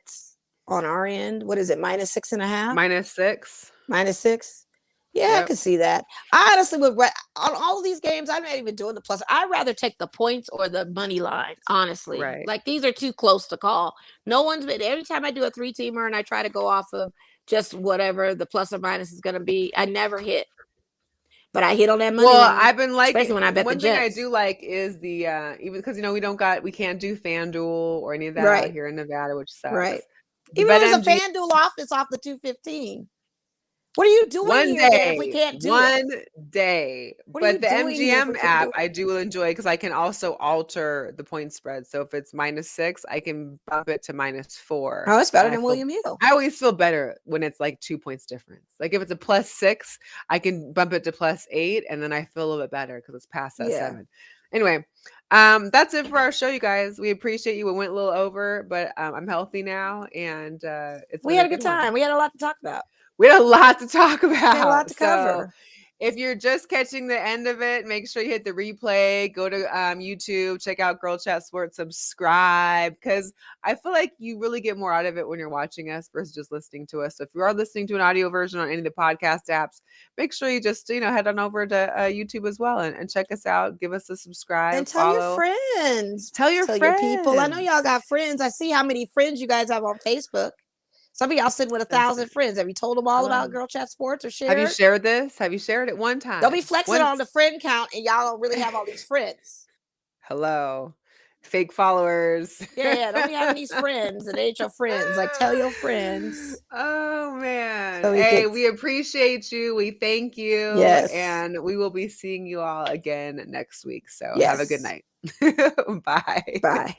on our end. What is it? -6.5? -6. -6. Yeah, I can see that. I honestly would on all of these games. I'm not even doing the plus. I'd rather take the points or the money line. Honestly, Right. like these are too close to call. No one's been. Every time I do a 3-teamer and I try to go off of just whatever the plus or minus is going to be, I never hit. But I hit on that money Well, line, I've been liking, especially when I bet one the thing I Jets. do like is the even because we can't do FanDuel or any of that Right. out here in Nevada, which sucks. Right. The Even if there's a BetMGM FanDuel office off the 215. What are you doing one here then if we day, can't do it? one day. What are But the you doing here if we MGM can't app do it? I do enjoy because I can also alter the point spread. So if it's -6, I can bump it to -4. Oh, it's better And than William Hill. I always feel better when it's like 2 points difference. Like if it's a +6, I can bump it to +8, and then I feel a little bit better because it's past that 7. Anyway, that's it for our show, you guys. We appreciate you. We went a little over, but I'm healthy now, and We had a good time. We had a lot to talk about. We had a lot to talk about. We had a lot to So cover. if you're just catching the end of it, make sure you hit the replay. Go to YouTube, check out Girl Chat Sports, subscribe, because I feel like you really get more out of it when you're watching us versus just listening to us. So if you are listening to an audio version on any of the podcast apps, make sure you just head on over to YouTube as well and check us out. Give us a subscribe And tell follow. your friends. Tell your people. I know friends. y'all got friends. I see how many friends you guys have on Facebook. Some of y'all sitting with 1,000 friends. Have you told them all about Girl Chat Sports or shared? Have you shared this? Have you shared it one time? Don't be flexing on the friend count and y'all don't really have all these friends. Hello. Fake followers. Yeah, don't be having these friends and they ain't your friends. Like, tell your friends. Oh man. So Hey, we appreciate you. We thank you. Yes. And we will be seeing you all again next week. So Yes. have a good night. Bye. Bye.